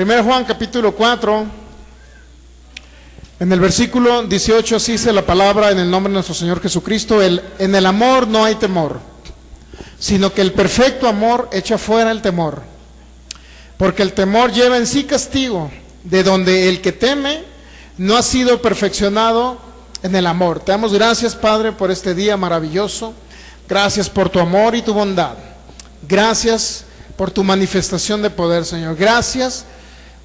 1 Juan capítulo 4, en el versículo 18, así dice la palabra en el nombre de nuestro Señor Jesucristo: en el amor no hay temor, sino que el perfecto amor echa fuera el temor, porque el temor lleva en sí castigo, de donde el que teme no ha sido perfeccionado en el amor. Te damos gracias, Padre, por este día maravilloso. Gracias por tu amor y tu bondad. Gracias por tu manifestación de poder, Señor. Gracias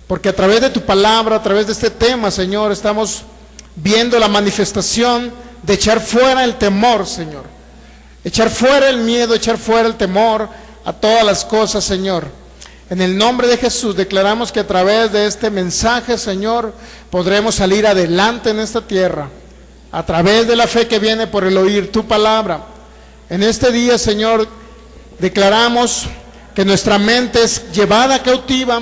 porque a través de tu palabra, a través de este tema, Señor, estamos viendo la manifestación de echar fuera el temor, Señor. Echar fuera el miedo, echar fuera el temor a todas las cosas, Señor. En el nombre de Jesús declaramos que a través de este mensaje, Señor, podremos salir adelante en esta tierra, a través de la fe que viene por el oír tu palabra. En este día, Señor, declaramos que nuestra mente es llevada cautiva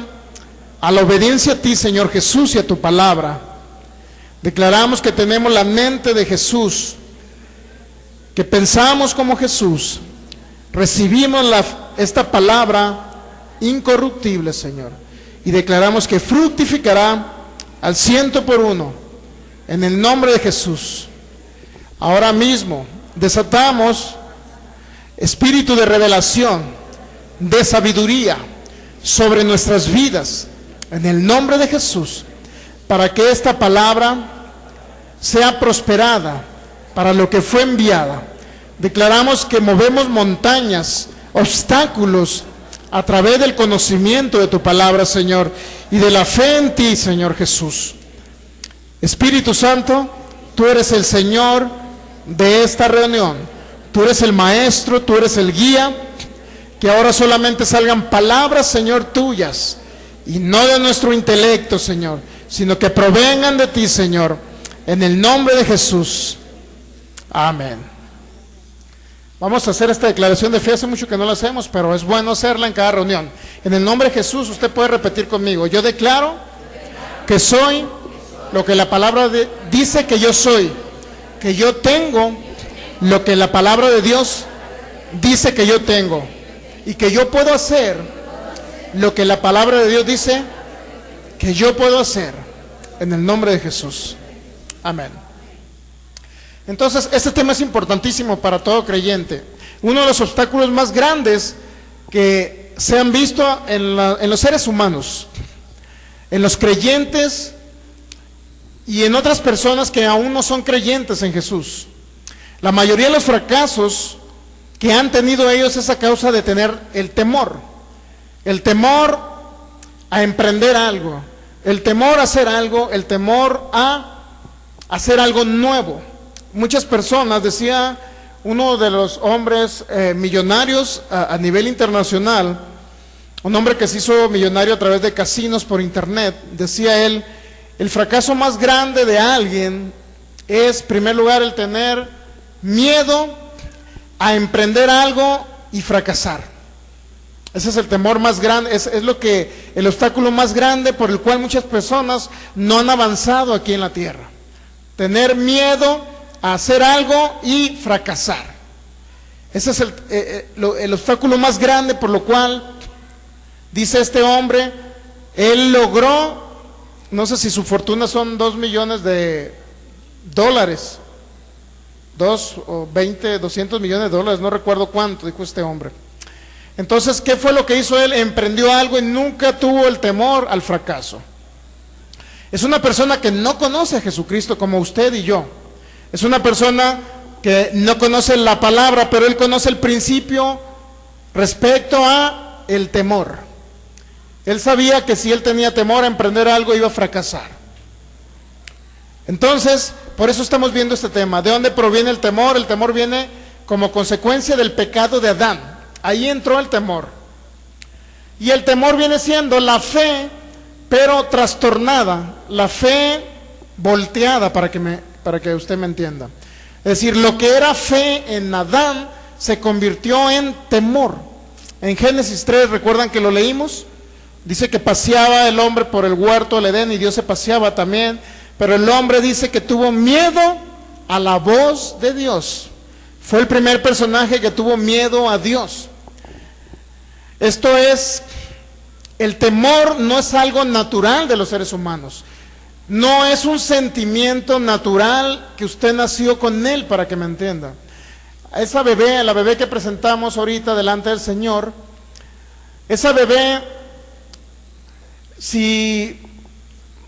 a la obediencia a ti, Señor Jesús, y a tu palabra. Declaramos que tenemos la mente de Jesús, que pensamos como Jesús, recibimos esta palabra incorruptible, Señor, y declaramos que fructificará al 100%, en el nombre de Jesús. Ahora mismo desatamos espíritu de revelación, de sabiduría sobre nuestras vidas, en el nombre de Jesús, para que esta palabra sea prosperada para lo que fue enviada. Declaramos que movemos montañas, obstáculos, a través del conocimiento de tu palabra, Señor, y de la fe en ti, Señor Jesús. Espíritu Santo, tú eres el Señor de esta reunión. Tú eres el maestro, tú eres el guía. Que ahora solamente salgan palabras, Señor, tuyas, y no de nuestro intelecto, Señor, sino que provengan de ti, Señor, en el nombre de Jesús. Amén. Vamos a hacer esta declaración de fe. Hace mucho que no la hacemos, pero es bueno hacerla en cada reunión. En el nombre de Jesús, usted puede repetir conmigo: yo declaro que soy lo que la palabra dice que yo soy, que yo tengo lo que la palabra de Dios dice que yo tengo, y que yo puedo hacer lo que la palabra de Dios dice que yo puedo hacer, en el nombre de Jesús. Amén. Entonces, este tema es importantísimo para todo creyente. Uno de los obstáculos más grandes que se han visto en los seres humanos, en los creyentes y en otras personas que aún no son creyentes en Jesús. La mayoría de los fracasos que han tenido ellos es a causa de tener el temor a emprender algo, el temor a hacer algo, el temor a hacer algo nuevo. Muchas personas, decía uno de los hombres millonarios a nivel internacional, un hombre que se hizo millonario a través de casinos por internet, decía él: el fracaso más grande de alguien es, en primer lugar, el tener miedo a emprender algo y fracasar. Ese es el temor más grande, es el obstáculo más grande por el cual muchas personas no han avanzado aquí en la tierra. Tener miedo a hacer algo y fracasar. Ese es el obstáculo más grande por lo cual, dice este hombre, él logró, no sé si su fortuna son $2 millones, 2 o 20, 200 millones de dólares, no recuerdo cuánto, dijo este hombre. Entonces, ¿qué fue lo que hizo él? Emprendió algo y nunca tuvo el temor al fracaso. Es una persona que no conoce a Jesucristo como usted y yo. Es una persona que no conoce la palabra, pero él conoce el principio respecto a el temor. Él sabía que si él tenía temor a emprender algo iba a fracasar. Entonces, por eso estamos viendo este tema. ¿De dónde proviene el temor? El temor viene como consecuencia del pecado de Adán. Ahí entró el temor. Y el temor viene siendo la fe, pero trastornada, la fe volteada, para que usted me entienda. Es decir, lo que era fe en Adán se convirtió en temor. En Génesis 3, ¿recuerdan que lo leímos? Dice que paseaba el hombre por el huerto del Edén y Dios se paseaba también, pero el hombre dice que tuvo miedo a la voz de Dios. Fue el primer personaje que tuvo miedo a Dios. Esto es El temor no es algo natural de los seres humanos. No es un sentimiento natural que usted nació con él, para que me entienda. Esa bebé, la bebé que presentamos ahorita delante del Señor, esa bebé, si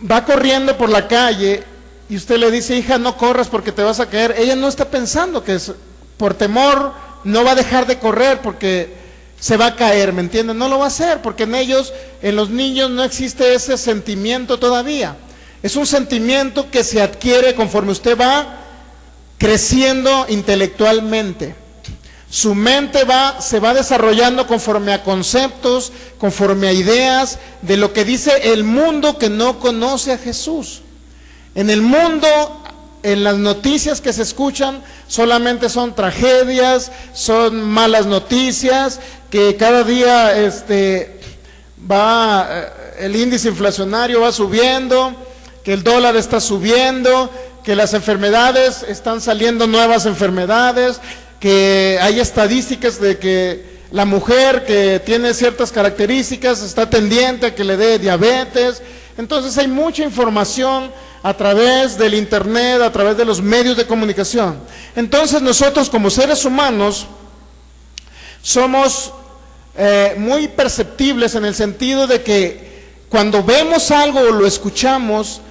va corriendo por la calle y usted le dice, hija, no corras porque te vas a caer, ella no está pensando que por temor no va a dejar de correr porque se va a caer, ¿me entienden? No lo va a hacer porque en ellos, en los niños, no existe ese sentimiento todavía. Es un sentimiento que se adquiere conforme usted va creciendo intelectualmente. Su mente se va desarrollando conforme a conceptos, conforme a ideas de lo que dice el mundo que no conoce a Jesús. En el mundo, en las noticias que se escuchan, solamente son tragedias, son malas noticias, que cada día el índice inflacionario va subiendo, que el dólar está subiendo, que las enfermedades, están saliendo nuevas enfermedades, que hay estadísticas de que la mujer que tiene ciertas características está tendiente a que le dé diabetes. Entonces hay mucha información a través del internet, a través de los medios de comunicación. Entonces nosotros como seres humanos somos muy perceptibles en el sentido de que cuando vemos algo o lo escuchamos,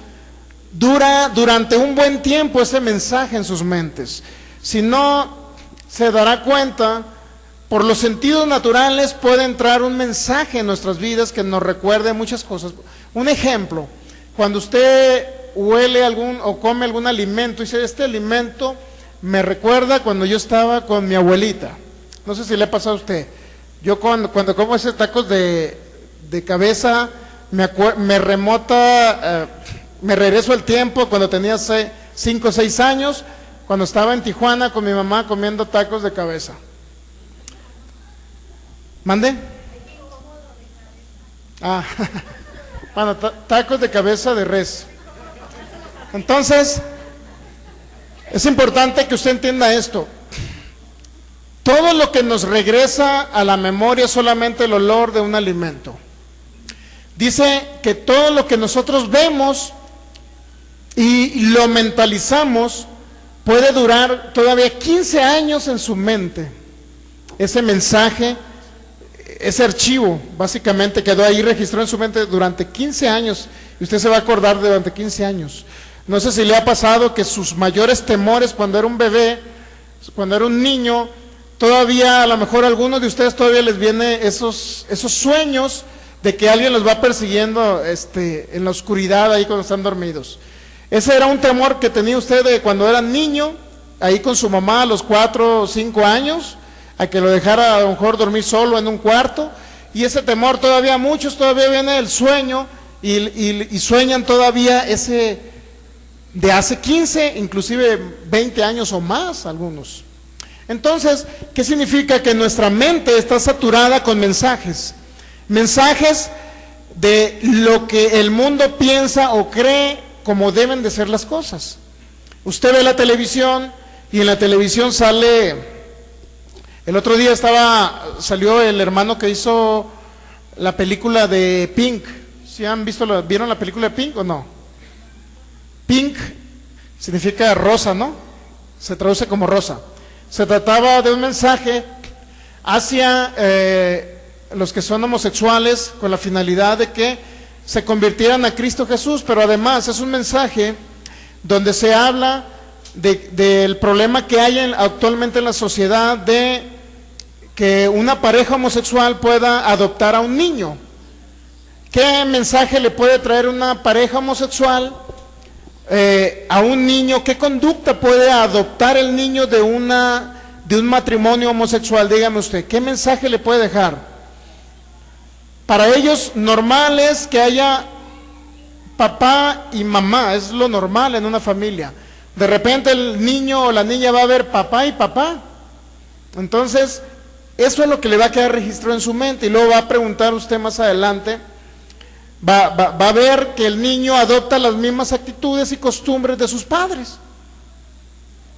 dura durante un buen tiempo ese mensaje en sus mentes. Si no, se dará cuenta, por los sentidos naturales puede entrar un mensaje en nuestras vidas que nos recuerde muchas cosas. Un ejemplo, cuando usted huele o come algún alimento y dice, este alimento me recuerda cuando yo estaba con mi abuelita. No sé si le ha pasado a usted. Yo cuando como esos tacos de cabeza, me regreso al tiempo cuando tenía 5 o 6 años, cuando estaba en Tijuana con mi mamá comiendo tacos de cabeza. ¿Mande? Bueno, tacos de cabeza de res. Entonces, es importante que usted entienda esto. Todo lo que nos regresa a la memoria es solamente el olor de un alimento. Dice que todo lo que nosotros vemos y lo mentalizamos puede durar todavía 15 años en su mente. Ese mensaje, ese archivo, básicamente quedó ahí registrado en su mente durante 15 años y usted se va a acordar durante 15 años. No sé si le ha pasado que sus mayores temores cuando era un bebé, cuando era un niño, todavía a lo mejor a algunos de ustedes todavía les viene esos sueños de que alguien los va persiguiendo en la oscuridad ahí cuando están dormidos. Ese era un temor que tenía usted de cuando era niño, ahí con su mamá a los 4 o 5 años, a que lo dejara a lo mejor dormir solo en un cuarto, y ese temor todavía, muchos todavía viene el sueño, y sueñan todavía ese de hace 15, inclusive 20 años o más algunos. Entonces, ¿qué significa? Que nuestra mente está saturada con mensajes de lo que el mundo piensa o cree como deben de ser las cosas. Usted ve la televisión y en la televisión sale, el otro día salió el hermano que hizo la película de Pink. ¿Sí vieron la película de Pink o no? Pink significa rosa, ¿no? Se traduce como rosa. Se trataba de un mensaje hacia los que son homosexuales con la finalidad de que se convirtieran a Cristo Jesús, pero además es un mensaje donde se habla del problema que hay actualmente en la sociedad de que una pareja homosexual pueda adoptar a un niño. ¿Qué mensaje le puede traer una pareja homosexual a un niño? ¿Qué conducta puede adoptar el niño de un matrimonio homosexual? Dígame usted, ¿qué mensaje le puede dejar? Para ellos normal es que haya papá y mamá, es lo normal en una familia. De repente el niño o la niña va a ver papá y papá. Entonces, eso es lo que le va a quedar registrado en su mente, y luego va a preguntar usted más adelante, va a ver que el niño adopta las mismas actitudes y costumbres de sus padres.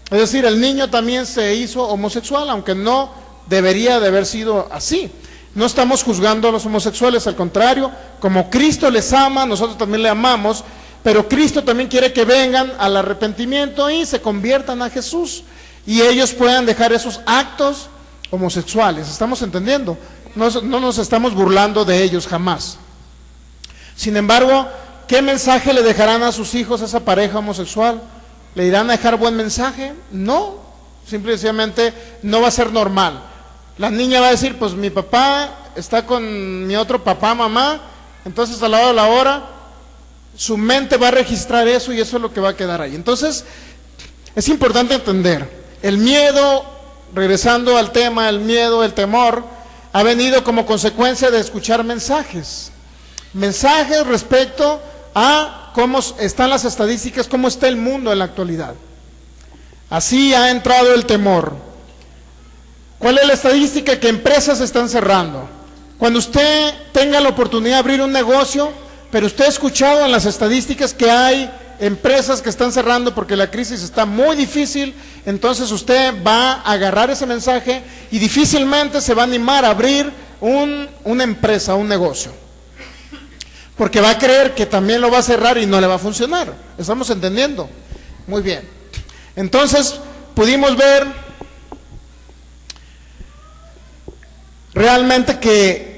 Es decir, el niño también se hizo homosexual, aunque no debería de haber sido así. No estamos juzgando a los homosexuales, al contrario, como Cristo les ama, nosotros también le amamos, pero Cristo también quiere que vengan al arrepentimiento y se conviertan a Jesús y ellos puedan dejar esos actos homosexuales. ¿Estamos entendiendo? No nos estamos burlando de ellos jamás. Sin embargo, ¿qué mensaje le dejarán a sus hijos a esa pareja homosexual? ¿Le irán a dejar buen mensaje? No, simple y sencillamente no va a ser normal. La niña va a decir, pues mi papá está con mi otro papá, mamá, entonces a la hora de la hora, su mente va a registrar eso y eso es lo que va a quedar ahí. Entonces, es importante entender, el miedo, regresando al tema, el miedo, el temor, ha venido como consecuencia de escuchar mensajes respecto a cómo están las estadísticas, cómo está el mundo en la actualidad. Así ha entrado el temor. ¿Cuál es la estadística? Que empresas se están cerrando. Cuando usted tenga la oportunidad de abrir un negocio, pero usted ha escuchado en las estadísticas que hay empresas que están cerrando porque la crisis está muy difícil, entonces usted va a agarrar ese mensaje y difícilmente se va a animar a abrir una empresa, un negocio, porque va a creer que también lo va a cerrar y no le va a funcionar. ¿Estamos entendiendo? Muy bien. Entonces pudimos ver realmente que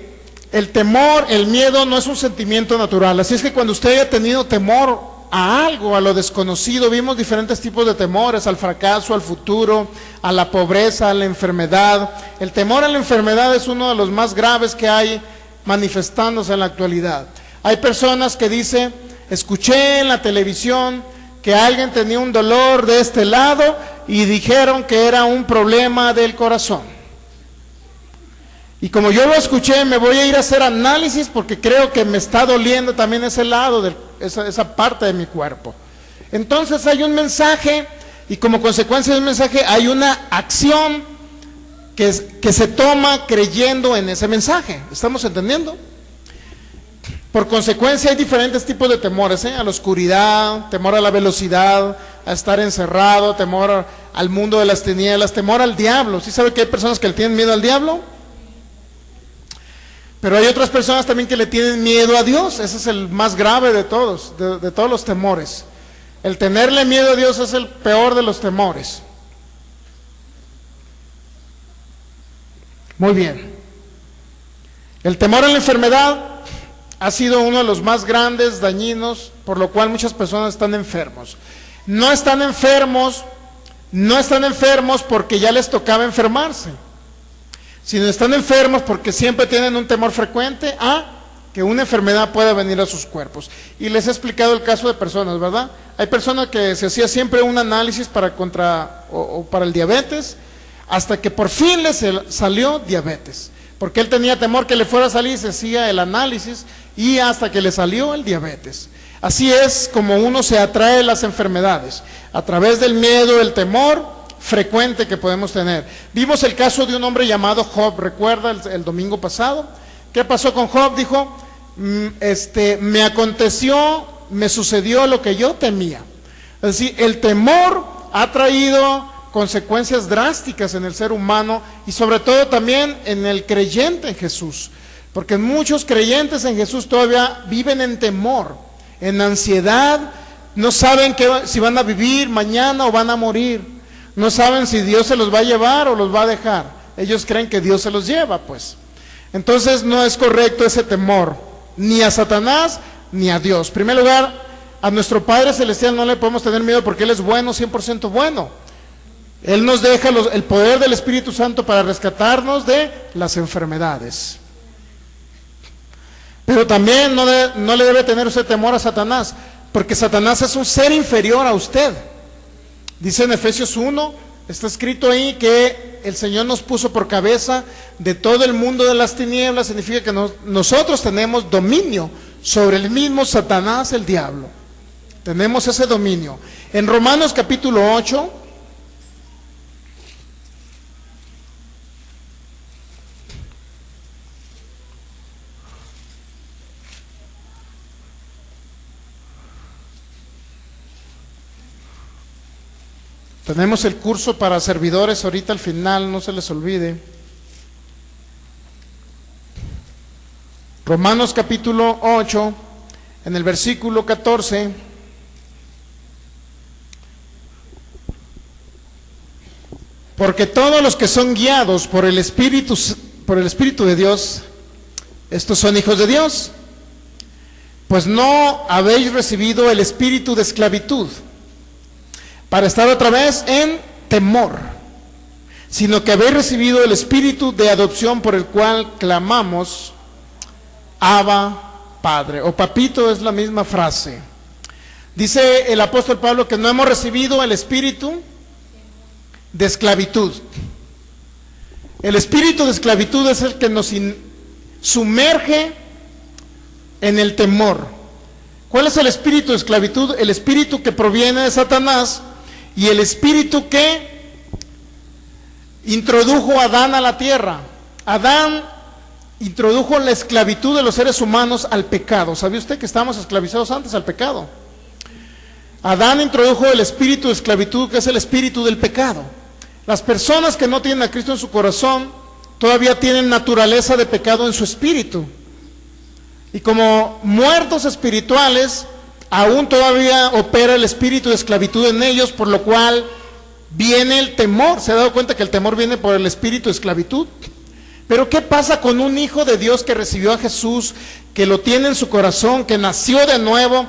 el temor, el miedo no es un sentimiento natural. Así es que cuando usted haya tenido temor a algo, a lo desconocido, vimos diferentes tipos de temores: al fracaso, al futuro, a la pobreza, a la enfermedad. El temor a la enfermedad es uno de los más graves que hay manifestándose en la actualidad. Hay personas que dicen, escuché en la televisión que alguien tenía un dolor de este lado y dijeron que era un problema del corazón. Y como yo lo escuché, me voy a ir a hacer análisis porque creo que me está doliendo también ese lado, esa parte de mi cuerpo. Entonces hay un mensaje y como consecuencia del mensaje hay una acción que se toma creyendo en ese mensaje. ¿Estamos entendiendo? Por consecuencia hay diferentes tipos de temores, a la oscuridad, temor a la velocidad, a estar encerrado, temor al mundo de las tinieblas, temor al diablo. ¿Sí sabe que hay personas que le tienen miedo al diablo? Pero hay otras personas también que le tienen miedo a Dios. Ese es el más grave de todos, de todos los temores. El tenerle miedo a Dios es el peor de los temores. Muy bien. El temor a la enfermedad ha sido uno de los más grandes, dañinos, por lo cual muchas personas están enfermos. No están enfermos porque ya les tocaba enfermarse, sino están enfermos porque siempre tienen un temor frecuente a que una enfermedad pueda venir a sus cuerpos. Y les he explicado el caso de personas, ¿verdad? Hay personas que se hacía siempre un análisis para el diabetes, hasta que por fin les salió diabetes, porque él tenía temor que le fuera a salir, se hacía el análisis y hasta que le salió el diabetes. Así es como uno se atrae las enfermedades, a través del miedo, el temor frecuente que podemos tener. Vimos el caso de un hombre llamado Job, ¿recuerda el domingo pasado? ¿Qué pasó con Job? Dijo, me aconteció, me sucedió lo que yo temía. Es decir, el temor ha traído consecuencias drásticas en el ser humano y sobre todo también en el creyente en Jesús, porque muchos creyentes en Jesús todavía viven en temor, en ansiedad, no saben si van a vivir mañana o van a morir, no saben si Dios se los va a llevar o los va a dejar. Ellos creen que Dios se los lleva, pues. Entonces no es correcto ese temor, ni a Satanás ni a Dios. En primer lugar, a nuestro Padre Celestial no le podemos tener miedo porque Él es bueno, 100% bueno. Él nos deja el poder del Espíritu Santo para rescatarnos de las enfermedades. Pero también no le debe tener usted temor a Satanás, porque Satanás es un ser inferior a usted. Dice en Efesios 1, está escrito ahí que el Señor nos puso por cabeza de todo el mundo de las tinieblas. Significa que nosotros tenemos dominio sobre el mismo Satanás, el diablo. Tenemos ese dominio. En Romanos capítulo 8, tenemos el curso para servidores ahorita al final, no se les olvide. Romanos capítulo 8, en el versículo 14. Porque todos los que son guiados por el Espíritu de Dios, estos son hijos de Dios. Pues no habéis recibido el espíritu de esclavitud para estar otra vez en temor, sino que habéis recibido el espíritu de adopción, por el cual clamamos, Abba, Padre. O papito, es la misma frase. Dice el apóstol Pablo que no hemos recibido el espíritu de esclavitud. El espíritu de esclavitud es el que nos sumerge en el temor. ¿Cuál es el espíritu de esclavitud? El espíritu que proviene de Satanás y el espíritu que introdujo a Adán a la tierra. Adán introdujo la esclavitud de los seres humanos al pecado. ¿Sabe usted que estábamos esclavizados antes al pecado? Adán introdujo el espíritu de esclavitud, que es el espíritu del pecado. Las personas que no tienen a Cristo en su corazón todavía tienen naturaleza de pecado en su espíritu. Y como muertos espirituales, aún todavía opera el espíritu de esclavitud en ellos, por lo cual viene el temor. ¿Se ha dado cuenta que el temor viene por el espíritu de esclavitud? Pero ¿qué pasa con un hijo de Dios que recibió a Jesús, que lo tiene en su corazón, que nació de nuevo?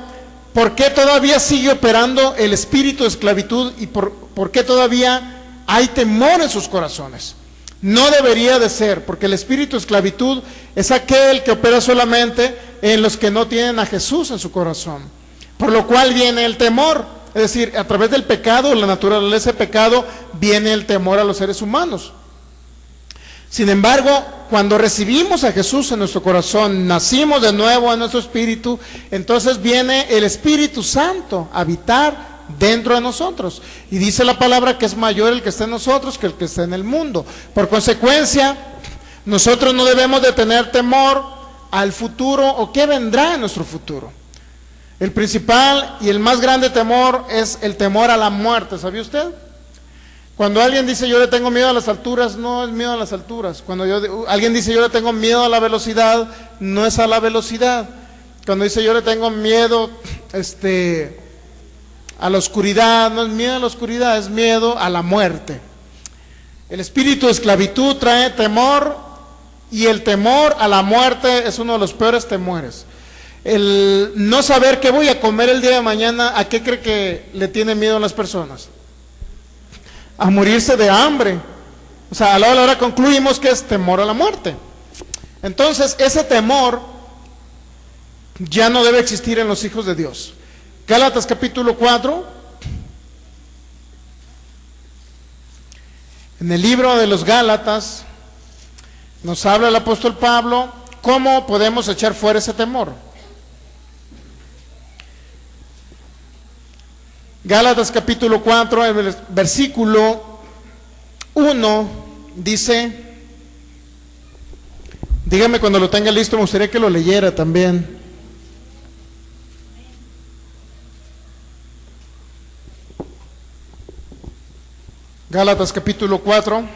¿Por qué todavía sigue operando el espíritu de esclavitud y por qué todavía hay temor en sus corazones? No debería de ser, porque el espíritu de esclavitud es aquel que opera solamente en los que no tienen a Jesús en su corazón. Por lo cual viene el temor, es decir, a través del pecado, la naturaleza de pecado, viene el temor a los seres humanos. Sin embargo, cuando recibimos a Jesús en nuestro corazón, nacimos de nuevo en nuestro espíritu, entonces viene el Espíritu Santo a habitar dentro de nosotros. Y dice la palabra que es mayor el que está en nosotros que el que está en el mundo. Por consecuencia, nosotros no debemos de tener temor al futuro o qué vendrá en nuestro futuro. El principal y el más grande temor es el temor a la muerte. ¿Sabía usted? Cuando alguien dice yo le tengo miedo a las alturas, no es miedo a las alturas. Cuando alguien dice yo le tengo miedo a la velocidad, no es a la velocidad. Cuando dice yo le tengo miedo a la oscuridad, no es miedo a la oscuridad, es miedo a la muerte. El espíritu de esclavitud trae temor, y el temor a la muerte es uno de los peores temores. El no saber qué voy a comer el día de mañana, ¿a qué cree que le tienen miedo a las personas? A morirse de hambre. O sea, a la hora concluimos que es temor a la muerte. Entonces, ese temor ya no debe existir en los hijos de Dios. Gálatas capítulo 4. En el libro de los Gálatas nos habla el apóstol Pablo cómo podemos echar fuera ese temor. Gálatas capítulo 4, el versículo 1 dice, dígame cuando lo tenga listo, me gustaría que lo leyera también. Gálatas capítulo 4.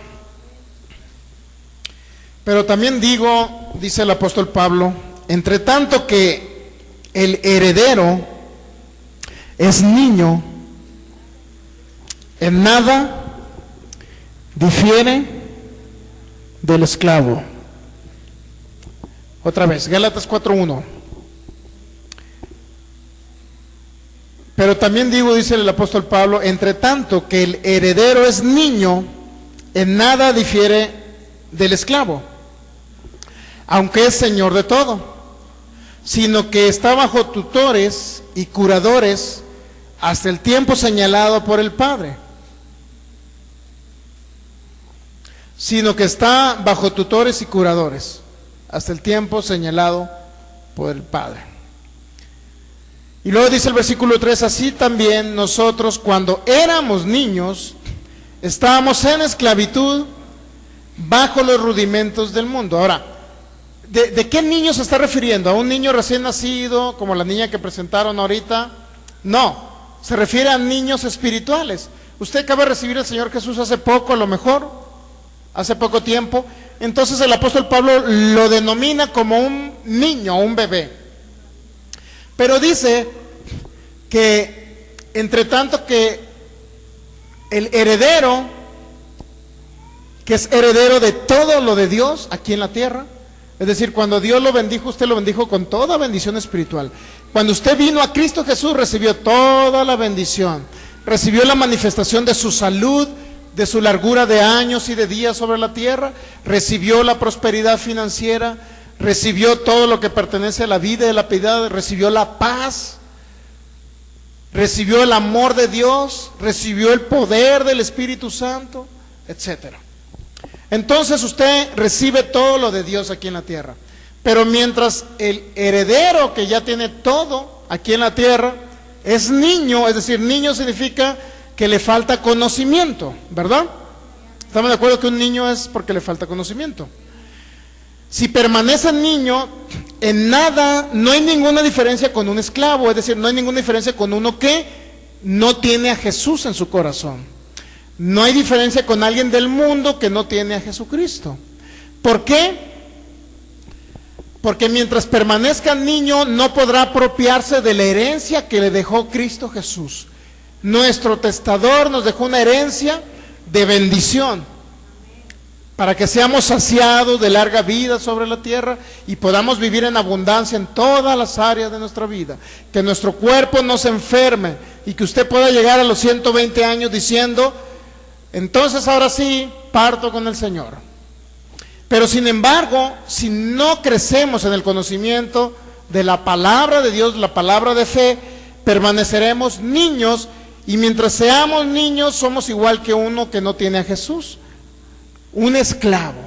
Pero también digo, dice el apóstol Pablo, entre tanto que el heredero es niño, en nada difiere del esclavo. Otra vez, Gálatas 4:1. Pero también digo, dice el apóstol Pablo, entre tanto que el heredero es niño, en nada difiere del esclavo, aunque es señor de todo, sino que está bajo tutores y curadores hasta el tiempo señalado por el Padre. Sino que está bajo tutores y curadores hasta el tiempo señalado por el Padre. Y luego dice el versículo 3, así también nosotros cuando éramos niños estábamos en esclavitud bajo los rudimentos del mundo. Ahora, ¿de qué niño se está refiriendo? ¿A un niño recién nacido, como la niña que presentaron ahorita? No, se refiere a niños espirituales. Usted acaba de recibir al Señor Jesús hace poco, a lo mejor, hace poco tiempo. entonces el apóstol Pablo lo denomina como un niño, un bebé. Pero dice que entre tanto que el heredero, que es heredero de todo lo de Dios aquí en la tierra, es decir, cuando Dios lo bendijo, usted lo bendijo con toda bendición espiritual. Cuando usted vino a Cristo Jesús, recibió toda la bendición, recibió la manifestación de su salud, de su largura de años y de días sobre la tierra, recibió la prosperidad financiera, recibió todo lo que pertenece a la vida y a la piedad, recibió la paz, recibió el amor de Dios, recibió el poder del Espíritu Santo, etcétera. Entonces usted recibe todo lo de Dios aquí en la tierra. Pero mientras el heredero que ya tiene todo aquí en la tierra es niño, es decir, niño significa que le falta conocimiento, ¿verdad? ¿Estamos de acuerdo que un niño es porque le falta conocimiento? Si permanece niño, en nada, no hay ninguna diferencia con un esclavo, es decir, no hay ninguna diferencia con uno que no tiene a Jesús en su corazón. No hay diferencia con alguien del mundo que no tiene a Jesucristo. ¿Por qué? Porque mientras permanezca niño no podrá apropiarse de la herencia que le dejó Cristo Jesús. Nuestro testador nos dejó una herencia de bendición para que seamos saciados de larga vida sobre la tierra y podamos vivir en abundancia en todas las áreas de nuestra vida. Que nuestro cuerpo no se enferme y que usted pueda llegar a los 120 años diciendo: entonces ahora sí, parto con el Señor. Pero sin embargo, si no crecemos en el conocimiento de la palabra de Dios, la palabra de fe, permaneceremos niños, y mientras seamos niños somos igual que uno que no tiene a Jesús, un esclavo.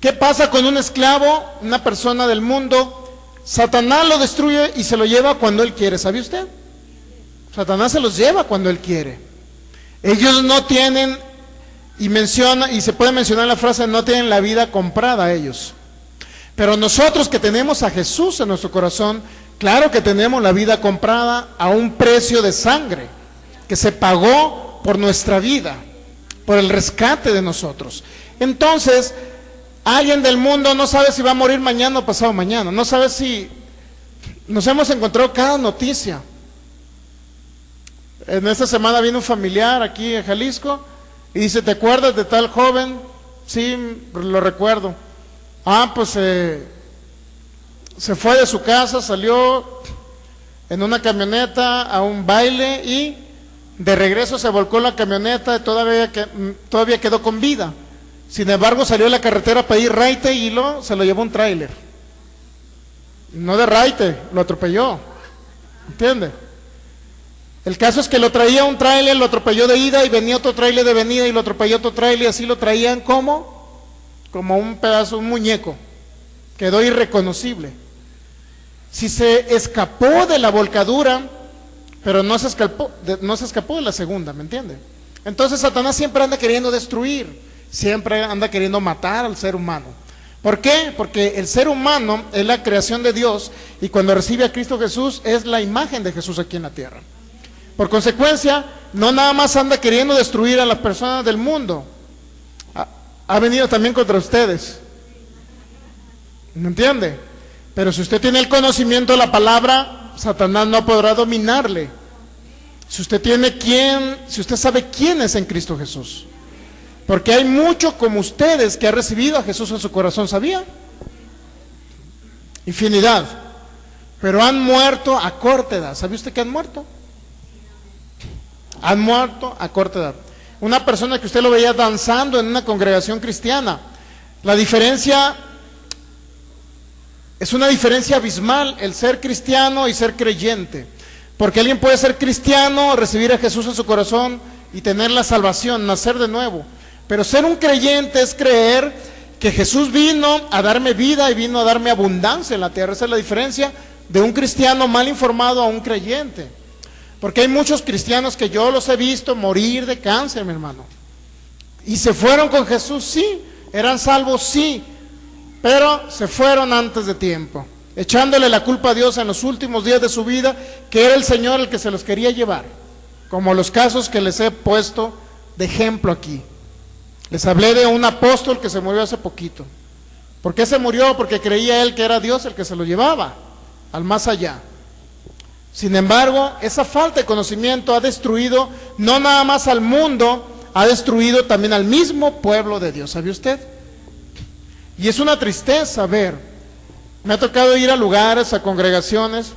¿Qué pasa con un esclavo? Una persona del mundo, Satanás lo destruye y se lo lleva cuando él quiere, ¿sabe usted? Satanás se los lleva cuando él quiere. Ellos no tienen, y se puede mencionar la frase, no tienen la vida comprada ellos. Pero nosotros que tenemos a Jesús en nuestro corazón, claro que tenemos la vida comprada a un precio de sangre, que se pagó por nuestra vida, por el rescate de nosotros. Entonces, alguien del mundo no sabe si va a morir mañana o pasado mañana, no sabe si, nos hemos encontrado cada noticia. En esta semana vino un familiar aquí en Jalisco y dice: ¿te acuerdas de tal joven? Sí, lo recuerdo. Pues se fue de su casa, salió en una camioneta a un baile y de regreso se volcó en la camioneta y todavía quedó con vida. Sin embargo, salió a la carretera a pedir raite y se lo llevó un tráiler. No de raite, lo atropelló. ¿Entiende? El caso es que lo traía un tráiler, lo atropelló de ida y venía otro tráiler de venida y lo atropelló otro tráiler y así lo traían como un pedazo, un muñeco. Quedó irreconocible. Si se escapó de la volcadura, pero no se escapó de la segunda, ¿me entiende? Entonces Satanás siempre anda queriendo destruir, siempre anda queriendo matar al ser humano. ¿Por qué? Porque el ser humano es la creación de Dios y cuando recibe a Cristo Jesús es la imagen de Jesús aquí en la tierra. Por consecuencia, no nada más anda queriendo destruir a las personas del mundo, ha venido también contra ustedes. ¿Me entiende? Pero si usted tiene el conocimiento de la palabra, Satanás no podrá dominarle. Si usted sabe quién es en Cristo Jesús. Porque hay muchos como ustedes que han recibido a Jesús en su corazón, ¿sabía? Infinidad. Pero han muerto a corta edad. ¿Sabe usted que han muerto? Han muerto a corta edad. Una persona que usted lo veía danzando en una congregación cristiana. La diferencia es una diferencia abismal, el ser cristiano y ser creyente. Porque alguien puede ser cristiano, recibir a Jesús en su corazón y tener la salvación, nacer de nuevo. Pero ser un creyente es creer que Jesús vino a darme vida y vino a darme abundancia en la tierra. Esa es la diferencia de un cristiano mal informado a un creyente. Porque hay muchos cristianos que yo los he visto morir de cáncer, mi hermano. Y se fueron con Jesús, sí. Eran salvos, sí. Pero se fueron antes de tiempo, echándole la culpa a Dios en los últimos días de su vida, que era el Señor el que se los quería llevar. Como los casos que les he puesto de ejemplo aquí. Les hablé de un apóstol que se murió hace poquito. ¿Por qué se murió? Porque creía él que era Dios el que se lo llevaba al más allá. Sin embargo, esa falta de conocimiento ha destruido no nada más al mundo, ha destruido también al mismo pueblo de Dios. ¿Sabe usted? Y es una tristeza ver. Me ha tocado ir a lugares, a congregaciones,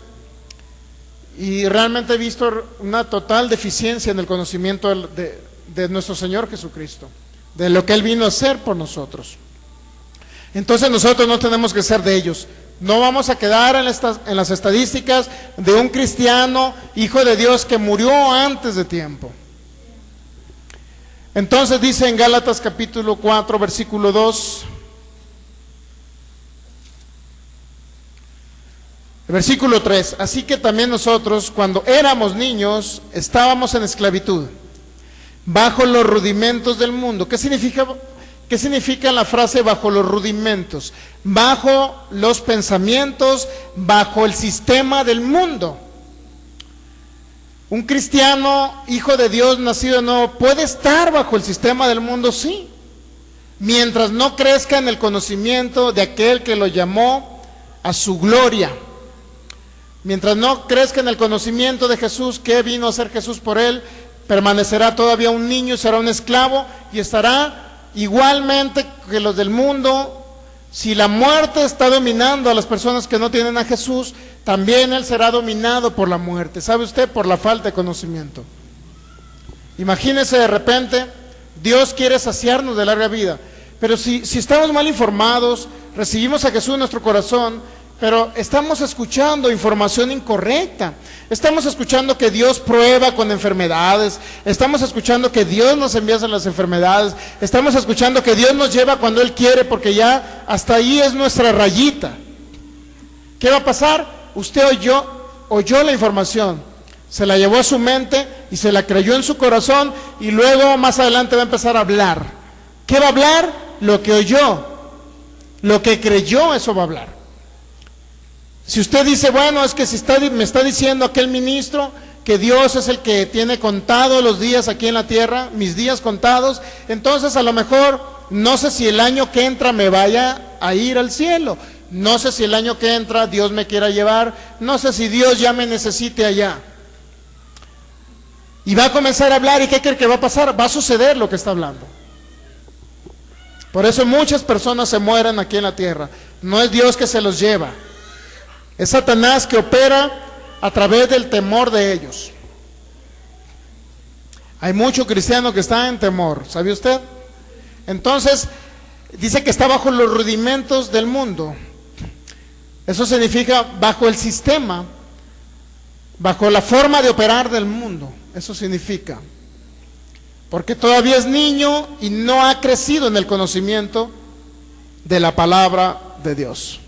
y realmente he visto una total deficiencia en el conocimiento de nuestro Señor Jesucristo, de lo que Él vino a hacer por nosotros. Entonces nosotros no tenemos que ser de ellos. No vamos a quedar en las estadísticas de un cristiano, hijo de Dios, que murió antes de tiempo. Entonces dice en Gálatas capítulo 4, versículo 2, versículo 3, así que también nosotros, cuando éramos niños, estábamos en esclavitud, bajo los rudimentos del mundo. ¿Qué significa la frase bajo los rudimentos? Bajo los pensamientos, bajo el sistema del mundo. Un cristiano, hijo de Dios, nacido de nuevo, puede estar bajo el sistema del mundo, sí, mientras no crezca en el conocimiento de aquel que lo llamó a su gloria. Mientras no crezca en el conocimiento de Jesús, que vino a hacer Jesús por él, permanecerá todavía un niño, será un esclavo y estará igualmente que los del mundo. Si la muerte está dominando a las personas que no tienen a Jesús, también él será dominado por la muerte. ¿Sabe usted? Por la falta de conocimiento. Imagínese de repente, Dios quiere saciarnos de larga vida, pero si estamos mal informados, recibimos a Jesús en nuestro corazón, pero estamos escuchando información incorrecta. Estamos escuchando que Dios prueba con enfermedades. Estamos escuchando que Dios nos envía a las enfermedades. Estamos escuchando que Dios nos lleva cuando Él quiere, porque ya hasta ahí es nuestra rayita. ¿Qué va a pasar? Usted oyó la información, se la llevó a su mente y se la creyó en su corazón, y luego más adelante va a empezar a hablar. ¿Qué va a hablar? Lo que oyó, lo que creyó, eso va a hablar. Si usted dice, bueno, es que me está diciendo aquel ministro que Dios es el que tiene contados los días aquí en la tierra, mis días contados, entonces a lo mejor no sé si el año que entra me vaya a ir al cielo, no sé si el año que entra Dios me quiera llevar, no sé si Dios ya me necesite allá. Y va a comenzar a hablar, ¿y qué cree que va a pasar? Va a suceder lo que está hablando. Por eso muchas personas se mueren aquí en la tierra. No es Dios que se los lleva, es Satanás que opera a través del temor de ellos. Hay mucho cristiano que está en temor, ¿sabe usted? Entonces, dice que está bajo los rudimentos del mundo. Eso significa bajo el sistema, bajo la forma de operar del mundo. Eso significa, porque todavía es niño y no ha crecido en el conocimiento de la palabra de Dios.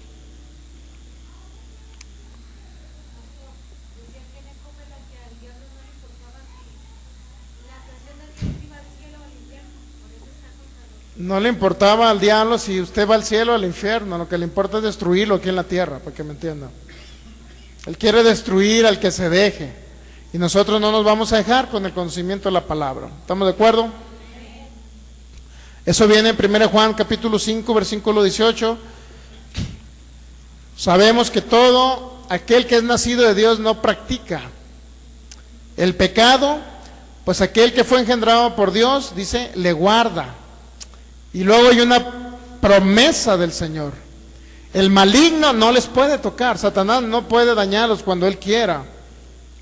No le importaba al diablo si usted va al cielo o al infierno, lo que le importa es destruirlo aquí en la tierra, para que me entiendan. Él quiere destruir al que se deje, y nosotros no nos vamos a dejar con el conocimiento de la palabra. ¿Estamos de acuerdo? Eso viene en 1 Juan capítulo 5, versículo 18. Sabemos que todo aquel que es nacido de Dios no practica el pecado, pues aquel que fue engendrado por Dios, dice, le guarda. Y luego hay una promesa del Señor. El maligno no les puede tocar. Satanás no puede dañarlos cuando él quiera.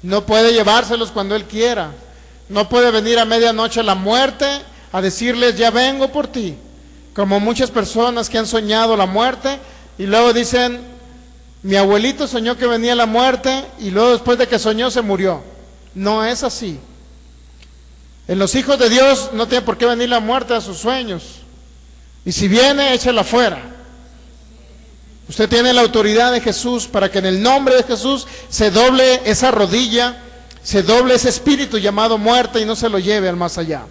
No puede llevárselos cuando él quiera. No puede venir a medianoche la muerte a decirles, ya vengo por ti. Como muchas personas que han soñado la muerte y luego dicen, mi abuelito soñó que venía la muerte y luego después de que soñó se murió. No es así. En los hijos de Dios no tiene por qué venir la muerte a sus sueños. Y si viene, échela fuera. Usted tiene la autoridad de Jesús para que en el nombre de Jesús se doble esa rodilla, se doble ese espíritu llamado muerte y no se lo lleve al más allá.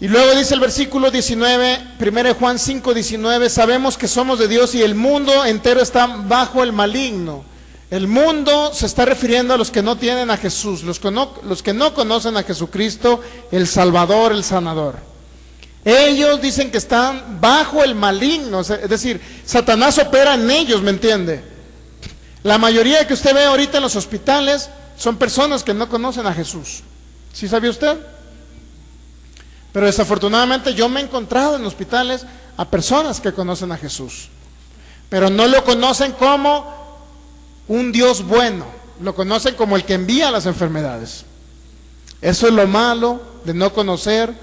Y luego dice el versículo 19, 1 Juan 5, 19, sabemos que somos de Dios y el mundo entero está bajo el maligno. El mundo se está refiriendo a los que no tienen a Jesús, los que no conocen a Jesucristo, el Salvador, el Sanador. Ellos dicen que están bajo el maligno, es decir, Satanás opera en ellos, ¿me entiende? La mayoría que usted ve ahorita en los hospitales son personas que no conocen a Jesús. ¿Sí sabía usted? Pero desafortunadamente yo me he encontrado en hospitales a personas que conocen a Jesús, pero no lo conocen como un Dios bueno, lo conocen como el que envía las enfermedades. Eso es lo malo de no conocer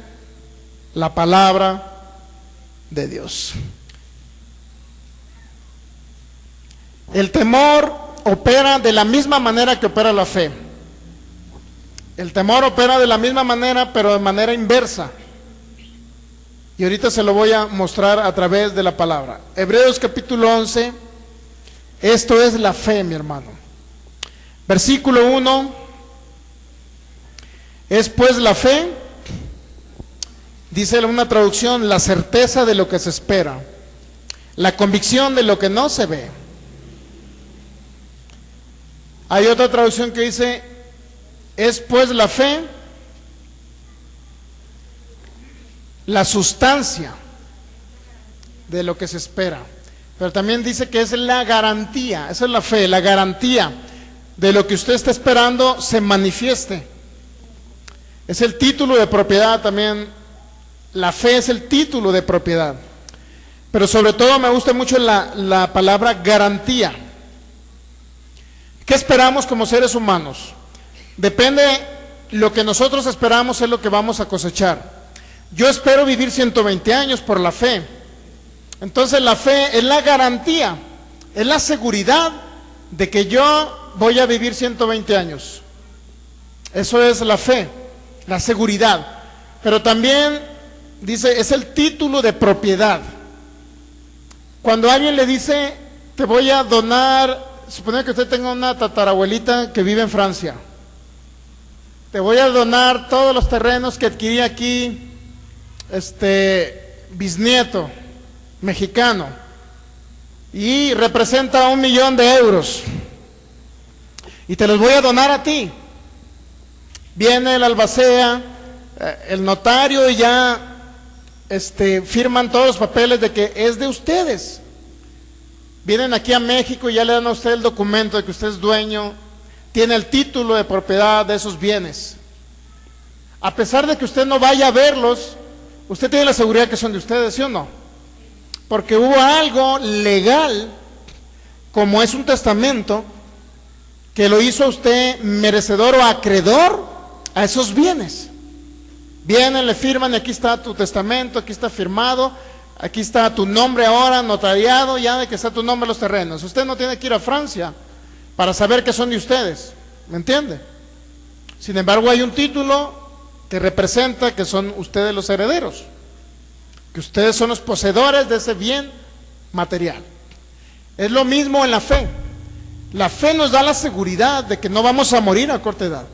la palabra de Dios. El temor opera de la misma manera que opera la fe. El temor opera de la misma manera, pero de manera inversa. Y ahorita se lo voy a mostrar a través de la palabra. Hebreos capítulo 11. Esto es la fe, mi hermano. Versículo 1. Es pues la fe, dice una traducción, la certeza de lo que se espera, la convicción de lo que no se ve. Hay otra traducción que dice, es pues la fe, la sustancia de lo que se espera. Pero también dice que es la garantía, esa es la fe, la garantía de lo que usted está esperando se manifieste. Es el título de propiedad también, la fe es el título de propiedad. Pero sobre todo me gusta mucho la palabra garantía. ¿Qué esperamos como seres humanos? Depende, lo que nosotros esperamos es lo que vamos a cosechar. Yo espero vivir 120 años por la fe. Entonces la fe es la garantía, es la seguridad de que yo voy a vivir 120 años. Eso es la fe, la seguridad. Pero también dice, es el título de propiedad. Cuando alguien le dice, te voy a donar, supone que usted tenga una tatarabuelita que vive en Francia, te voy a donar todos los terrenos que adquirí aquí, bisnieto mexicano, y representa 1 millón de euros, y te los voy a donar a ti. Viene el albacea, el notario, y ya firman todos los papeles de que es de ustedes. Vienen aquí a México y ya le dan a usted el documento de que usted es dueño, tiene el título de propiedad de esos bienes. A pesar de que usted no vaya a verlos, usted tiene la seguridad que son de ustedes, ¿sí o no? Porque hubo algo legal, como es un testamento, que lo hizo a usted merecedor o acreedor a esos bienes. Vienen, le firman y aquí está tu testamento, aquí está firmado, aquí está tu nombre ahora, notariado, ya de que está tu nombre en los terrenos. Usted no tiene que ir a Francia para saber que son de ustedes, ¿me entiende? Sin embargo, hay un título que representa que son ustedes los herederos, que ustedes son los poseedores de ese bien material. Es lo mismo en la fe. La fe nos da la seguridad de que no vamos a morir a corta edad.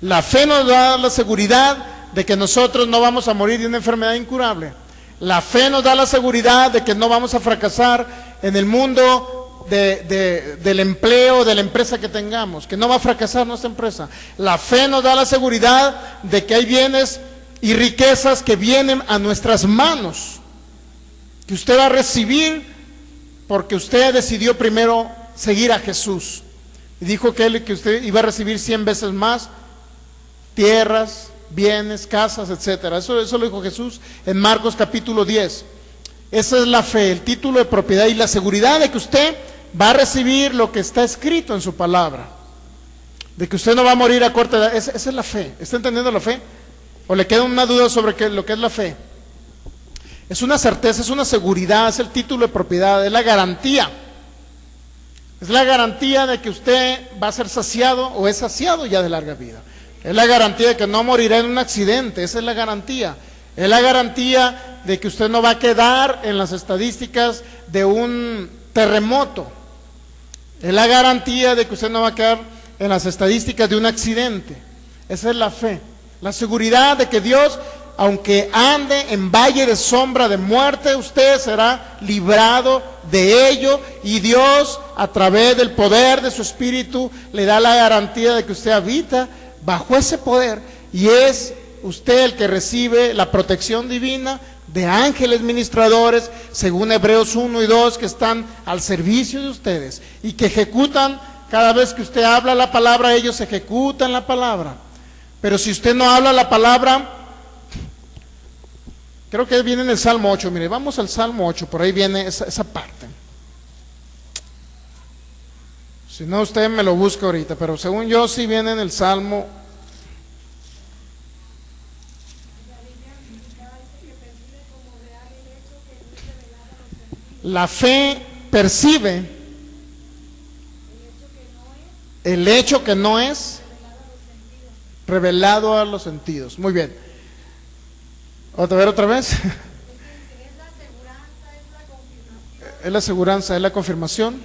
La fe nos da la seguridad de que nosotros no vamos a morir de una enfermedad incurable. La fe nos da la seguridad de que no vamos a fracasar en el mundo del empleo, de la empresa que tengamos, que no va a fracasar nuestra empresa. La fe nos da la seguridad de que hay bienes y riquezas que vienen a nuestras manos, que usted va a recibir porque usted decidió primero seguir a Jesús. Y dijo que usted iba a recibir 100 veces más tierras, bienes, casas, etcétera. Eso lo dijo Jesús en Marcos capítulo 10. Esa es la fe, el título de propiedad y la seguridad de que usted va a recibir lo que está escrito en su palabra, de que usted no va a morir a corta edad. Esa es la fe. ¿Está entendiendo la fe? ¿O le queda una duda sobre lo que es la fe? Es una certeza, es una seguridad, es el título de propiedad, es la garantía. Es la garantía de que usted va a ser saciado o es saciado ya de larga vida. Es la garantía de que no morirá en un accidente, esa es la garantía. Es la garantía de que usted no va a quedar en las estadísticas de un terremoto. Es la garantía de que usted no va a quedar en las estadísticas de un accidente. Esa es la fe. La seguridad de que Dios, aunque ande en valle de sombra de muerte, usted será librado de ello, y Dios, a través del poder de su Espíritu, le da la garantía de que usted habita bajo ese poder, y es usted el que recibe la protección divina de ángeles ministradores, según Hebreos 1 y 2, que están al servicio de ustedes y que ejecutan. Cada vez que usted habla la palabra, ellos ejecutan la palabra. Pero si usted no habla la palabra, creo que viene en el Salmo 8, mire, vamos al Salmo 8, por ahí viene esa parte. Si no, usted me lo busca ahorita, pero según yo sí viene en el Salmo. La fe percibe el hecho que no es revelado a los sentidos. Muy bien. Otra vez. Es la aseguranza, es la confirmación.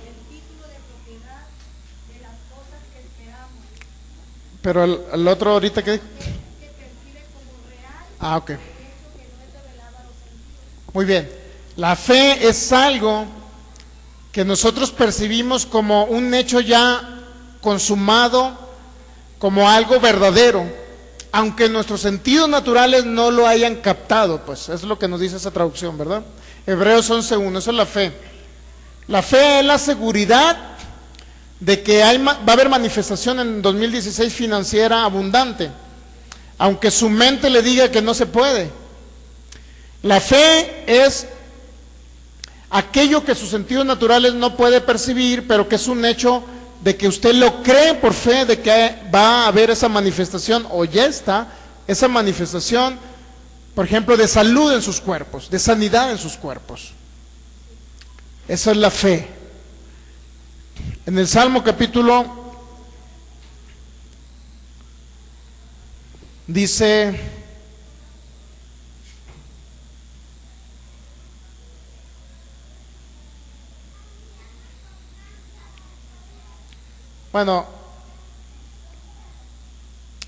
Pero el otro ahorita que dijo. Ah, ok. Muy bien. La fe es algo que nosotros percibimos como un hecho ya consumado, como algo verdadero, aunque nuestros sentidos naturales no lo hayan captado, pues es lo que nos dice esa traducción, ¿verdad? Hebreos 11:1, eso es la fe. La fe es la seguridad de que va a haber manifestación en 2016 financiera abundante, aunque su mente le diga que no se puede. La fe es aquello que sus sentidos naturales no puede percibir, pero que es un hecho de que usted lo cree por fe, de que va a haber esa manifestación, o ya está esa manifestación, por ejemplo, de salud en sus cuerpos, de sanidad en sus cuerpos. Esa es la fe. En el Salmo capítulo dice: bueno,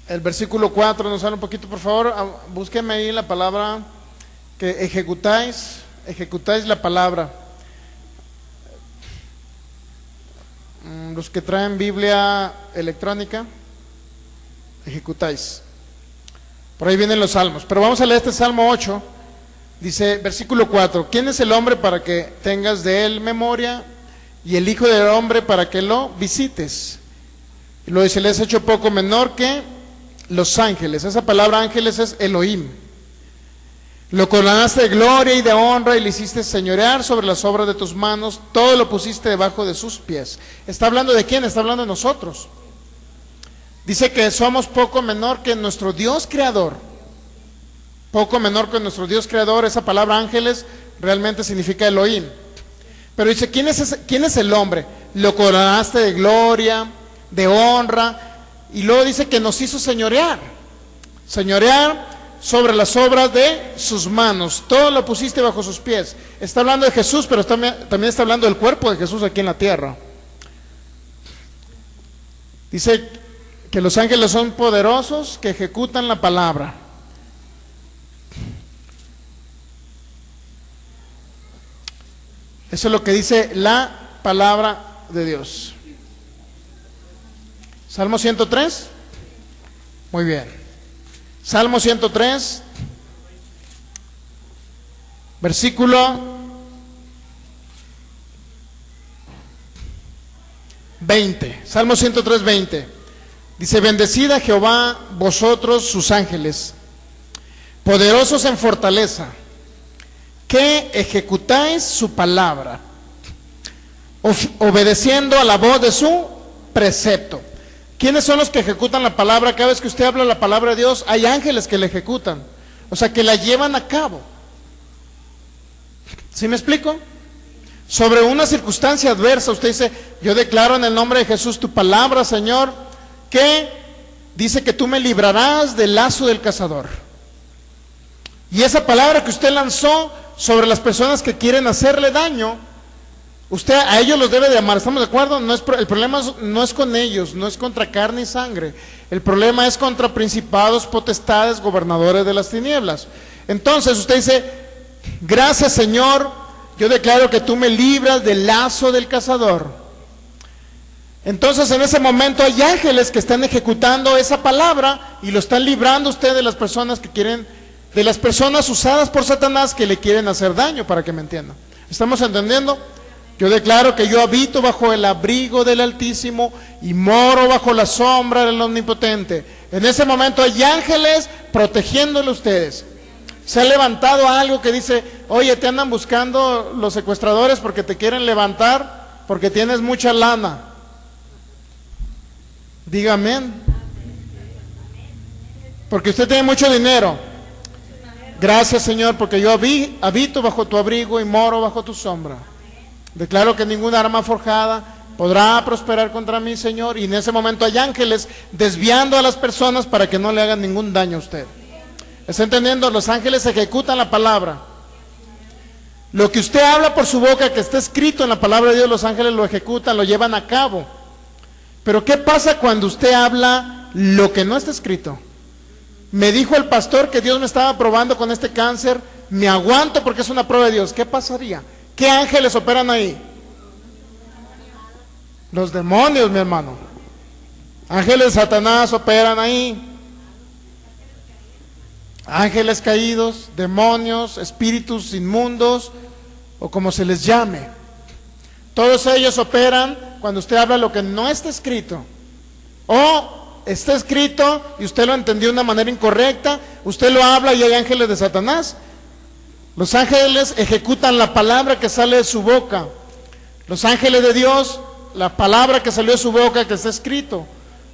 el versículo 4 nos habla un poquito, por favor, búsqueme ahí la palabra que ejecutáis la palabra. Los que traen Biblia electrónica, ejecutáis. Por ahí vienen los salmos, pero vamos a leer este Salmo 8, dice, versículo 4, ¿quién es el hombre para que tengas de él memoria? Y el Hijo del Hombre para que lo visites. Y lo dice, le has hecho poco menor que los ángeles. Esa palabra ángeles es Elohim. Lo coronaste de gloria y de honra y le hiciste señorear sobre las obras de tus manos. Todo lo pusiste debajo de sus pies. ¿Está hablando de quién? Está hablando de nosotros. Dice que somos poco menor que nuestro Dios creador. Poco menor que nuestro Dios creador. Esa palabra ángeles realmente significa Elohim. Pero dice, ¿quién es el hombre? Lo coronaste de gloria, de honra, y luego dice que nos hizo señorear sobre las obras de sus manos. Todo lo pusiste bajo sus pies. Está hablando de Jesús, pero también está hablando del cuerpo de Jesús aquí en la tierra. Dice que los ángeles son poderosos, que ejecutan la palabra. Eso es lo que dice la palabra de Dios. Salmo 103. Muy bien. Salmo 103, versículo 20. Salmo 103, 20. Dice, bendecid a Jehová vosotros sus ángeles, poderosos en fortaleza, que ejecutáis su palabra, obedeciendo a la voz de su precepto. ¿Quiénes son los que ejecutan la palabra? Cada vez que usted habla la palabra de Dios, hay ángeles que la ejecutan, o sea, que la llevan a cabo. ¿Sí me explico? Sobre una circunstancia adversa, usted dice, yo declaro en el nombre de Jesús tu palabra, Señor, que dice que tú me librarás del lazo del cazador. Y esa palabra que usted lanzó sobre las personas que quieren hacerle daño, Usted a ellos los debe de amar, ¿estamos de acuerdo? El problema no es con ellos, no es contra carne y sangre. El problema es contra principados, potestades, gobernadores de las tinieblas. Entonces usted dice, gracias Señor, yo declaro que tú me libras del lazo del cazador. Entonces en ese momento hay ángeles que están ejecutando esa palabra y lo están librando usted de las personas que quieren, de las personas usadas por Satanás que le quieren hacer daño, para que me entiendan. ¿Estamos entendiendo? Yo declaro que yo habito bajo el abrigo del Altísimo y moro bajo la sombra del Omnipotente. En ese momento hay ángeles protegiéndole a ustedes. Se ha levantado algo que dice, oye, te andan buscando los secuestradores porque te quieren levantar, porque tienes mucha lana. Diga amén. Porque usted tiene mucho dinero. Gracias Señor, porque yo habito bajo tu abrigo y moro bajo tu sombra. Declaro que ninguna arma forjada podrá prosperar contra mí, Señor. Y en ese momento hay ángeles desviando a las personas para que no le hagan ningún daño a usted. ¿Está entendiendo? Los ángeles ejecutan la palabra. Lo que usted habla por su boca, que está escrito en la palabra de Dios, los ángeles lo ejecutan, lo llevan a cabo. Pero ¿qué pasa cuando usted habla lo que no está escrito? Me dijo el pastor que Dios me estaba probando con este cáncer, me aguanto porque es una prueba de Dios. ¿Qué pasaría? ¿Qué ángeles operan ahí? Los demonios, mi hermano. Ángeles de Satanás operan ahí. Ángeles caídos, demonios, espíritus inmundos, o como se les llame. Todos ellos operan cuando usted habla lo que no está escrito. O está escrito y usted lo entendió de una manera incorrecta, usted lo habla y hay ángeles de Satanás. Los ángeles ejecutan la palabra que sale de su boca. Los ángeles de Dios, la palabra que salió de su boca que está escrito.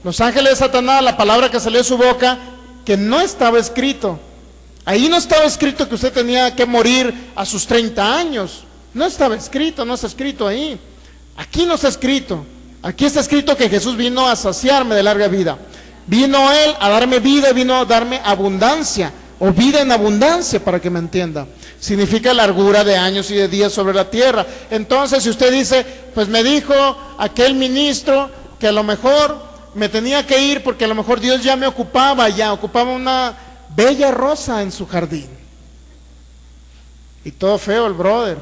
Los ángeles de Satanás, la palabra que salió de su boca que no estaba escrito. Ahí no estaba escrito que usted tenía que morir a sus 30 años. No estaba escrito, no está escrito ahí. Aquí no está escrito. Aquí está escrito que Jesús vino a saciarme de larga vida. Vino Él a darme vida, vino a darme abundancia, o vida en abundancia, para que me entienda. Significa largura de años y de días sobre la tierra. Entonces, si usted dice, pues me dijo aquel ministro que a lo mejor me tenía que ir porque a lo mejor Dios ya me ocupaba una bella rosa en su jardín. Y todo feo el brother.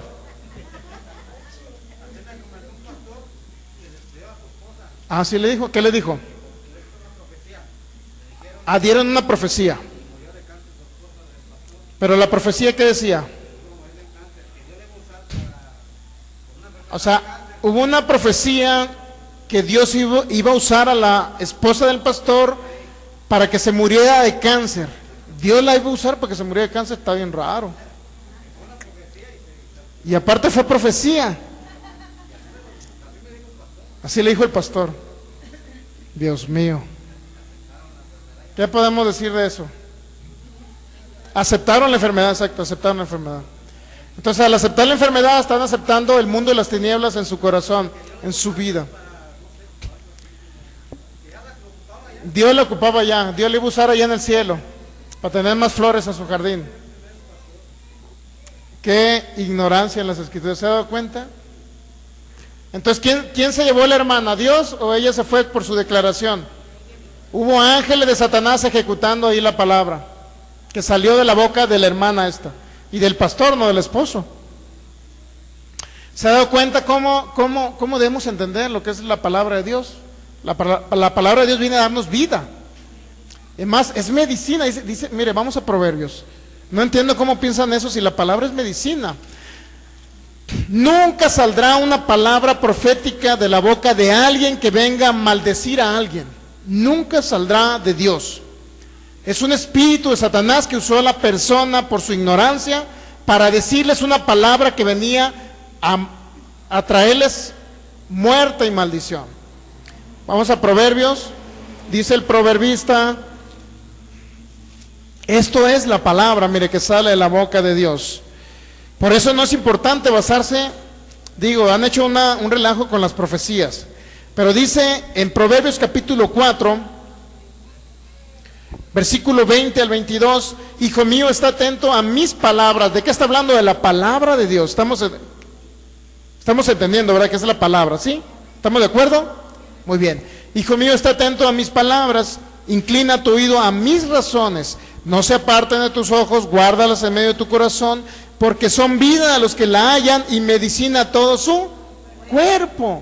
Ah, sí le dijo. ¿Qué le dijo? Ah, dieron una profecía. Pero la profecía, ¿qué decía? O sea, hubo una profecía que Dios iba a usar a la esposa del pastor para que se muriera de cáncer. Dios la iba a usar para que se muriera de cáncer, está bien raro. Y aparte fue profecía. Así le dijo el pastor. Dios mío. ¿Qué podemos decir de eso? Aceptaron la enfermedad, exacto, aceptaron la enfermedad. Entonces, al aceptar la enfermedad, están aceptando el mundo de las tinieblas en su corazón, en su vida. Dios le ocupaba allá, Dios le iba a usar allá en el cielo, para tener más flores en su jardín. Qué ignorancia en las escrituras, ¿se ha dado cuenta? Entonces, ¿quién se llevó a la hermana? ¿Dios o ella se fue por su declaración? Hubo ángeles de Satanás ejecutando ahí la palabra que salió de la boca de la hermana esta y del pastor, no del esposo. ¿Se ha dado cuenta cómo debemos entender lo que es la palabra de Dios? La palabra de Dios viene a darnos vida. Es más, es medicina. Dice, mire, vamos a Proverbios. No entiendo cómo piensan eso si la palabra es medicina. Nunca saldrá una palabra profética de la boca de alguien que venga a maldecir a alguien. Nunca saldrá de Dios. Es un espíritu de Satanás que usó a la persona por su ignorancia para decirles una palabra que venía a traerles muerte y maldición. Vamos a Proverbios. Dice el proverbista, esto es la palabra, mire, que sale de la boca de Dios. Por eso no es importante basarse, han hecho un relajo con las profecías, pero dice en Proverbios capítulo 4, versículo 20 al 22, hijo mío, está atento a mis palabras. ¿De qué está hablando? De la palabra de Dios. ¿Está Estamos entendiendo, ¿verdad? Que esa es la palabra, ¿sí? ¿Estamos de acuerdo? Muy bien. Hijo mío, está atento a mis palabras, inclina tu oído a mis razones, no se aparten de tus ojos, guárdalas en medio de tu corazón, porque son vida a los que la hallan y medicina a todo su cuerpo.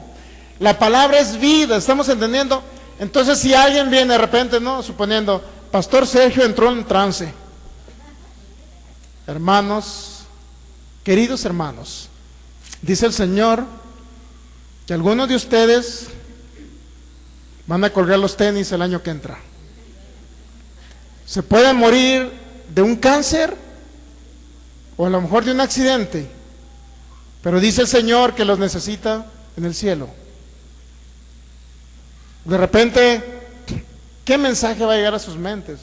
La palabra es vida, ¿estamos entendiendo? Entonces, si alguien viene de repente, ¿no? Suponiendo, Pastor Sergio entró en trance. Hermanos, queridos hermanos, dice el Señor que algunos de ustedes van a colgar los tenis el año que entra. Se pueden morir de un cáncer o a lo mejor de un accidente, pero dice el Señor que los necesita en el cielo. De repente, ¿qué mensaje va a llegar a sus mentes?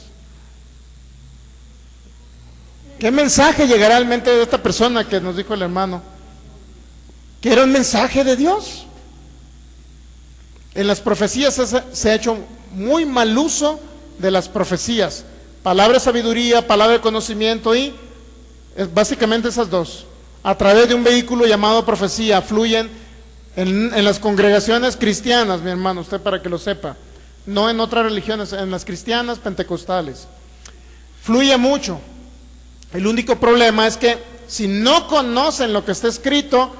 ¿Qué mensaje llegará al mente de esta persona que nos dijo el hermano? Que era un mensaje de Dios. En las profecías se ha hecho muy mal uso de las profecías. Palabra de sabiduría, palabra de conocimiento y básicamente esas dos. A través de un vehículo llamado profecía fluyen en las congregaciones cristianas, mi hermano, usted para que lo sepa. No en otras religiones, en las cristianas pentecostales. Fluye mucho. El único problema es que si no conocen lo que está escrito,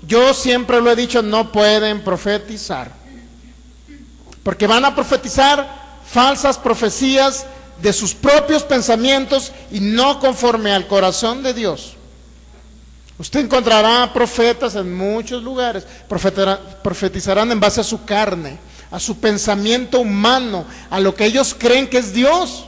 yo siempre lo he dicho, no pueden profetizar. Porque van a profetizar falsas profecías de sus propios pensamientos y no conforme al corazón de Dios. Usted encontrará profetas en muchos lugares, profetizarán en base a su carne, a su pensamiento humano, a lo que ellos creen que es Dios.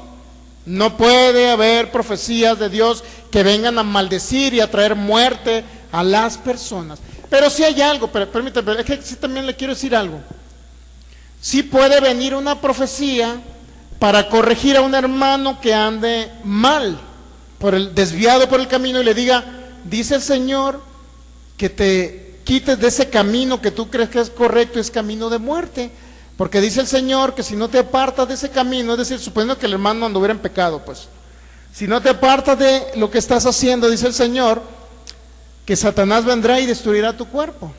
No puede haber profecías de Dios que vengan a maldecir y a traer muerte a las personas. Pero sí hay algo, permítame, es que sí también le quiero decir algo. Sí puede venir una profecía para corregir a un hermano que ande mal, desviado por el camino, y le diga, dice el Señor que te quites de ese camino que tú crees que es correcto, es camino de muerte. Porque dice el Señor que si no te apartas de ese camino, es decir, suponiendo que el hermano anduviera en pecado, pues, si no te apartas de lo que estás haciendo, dice el Señor, que Satanás vendrá y destruirá tu cuerpo.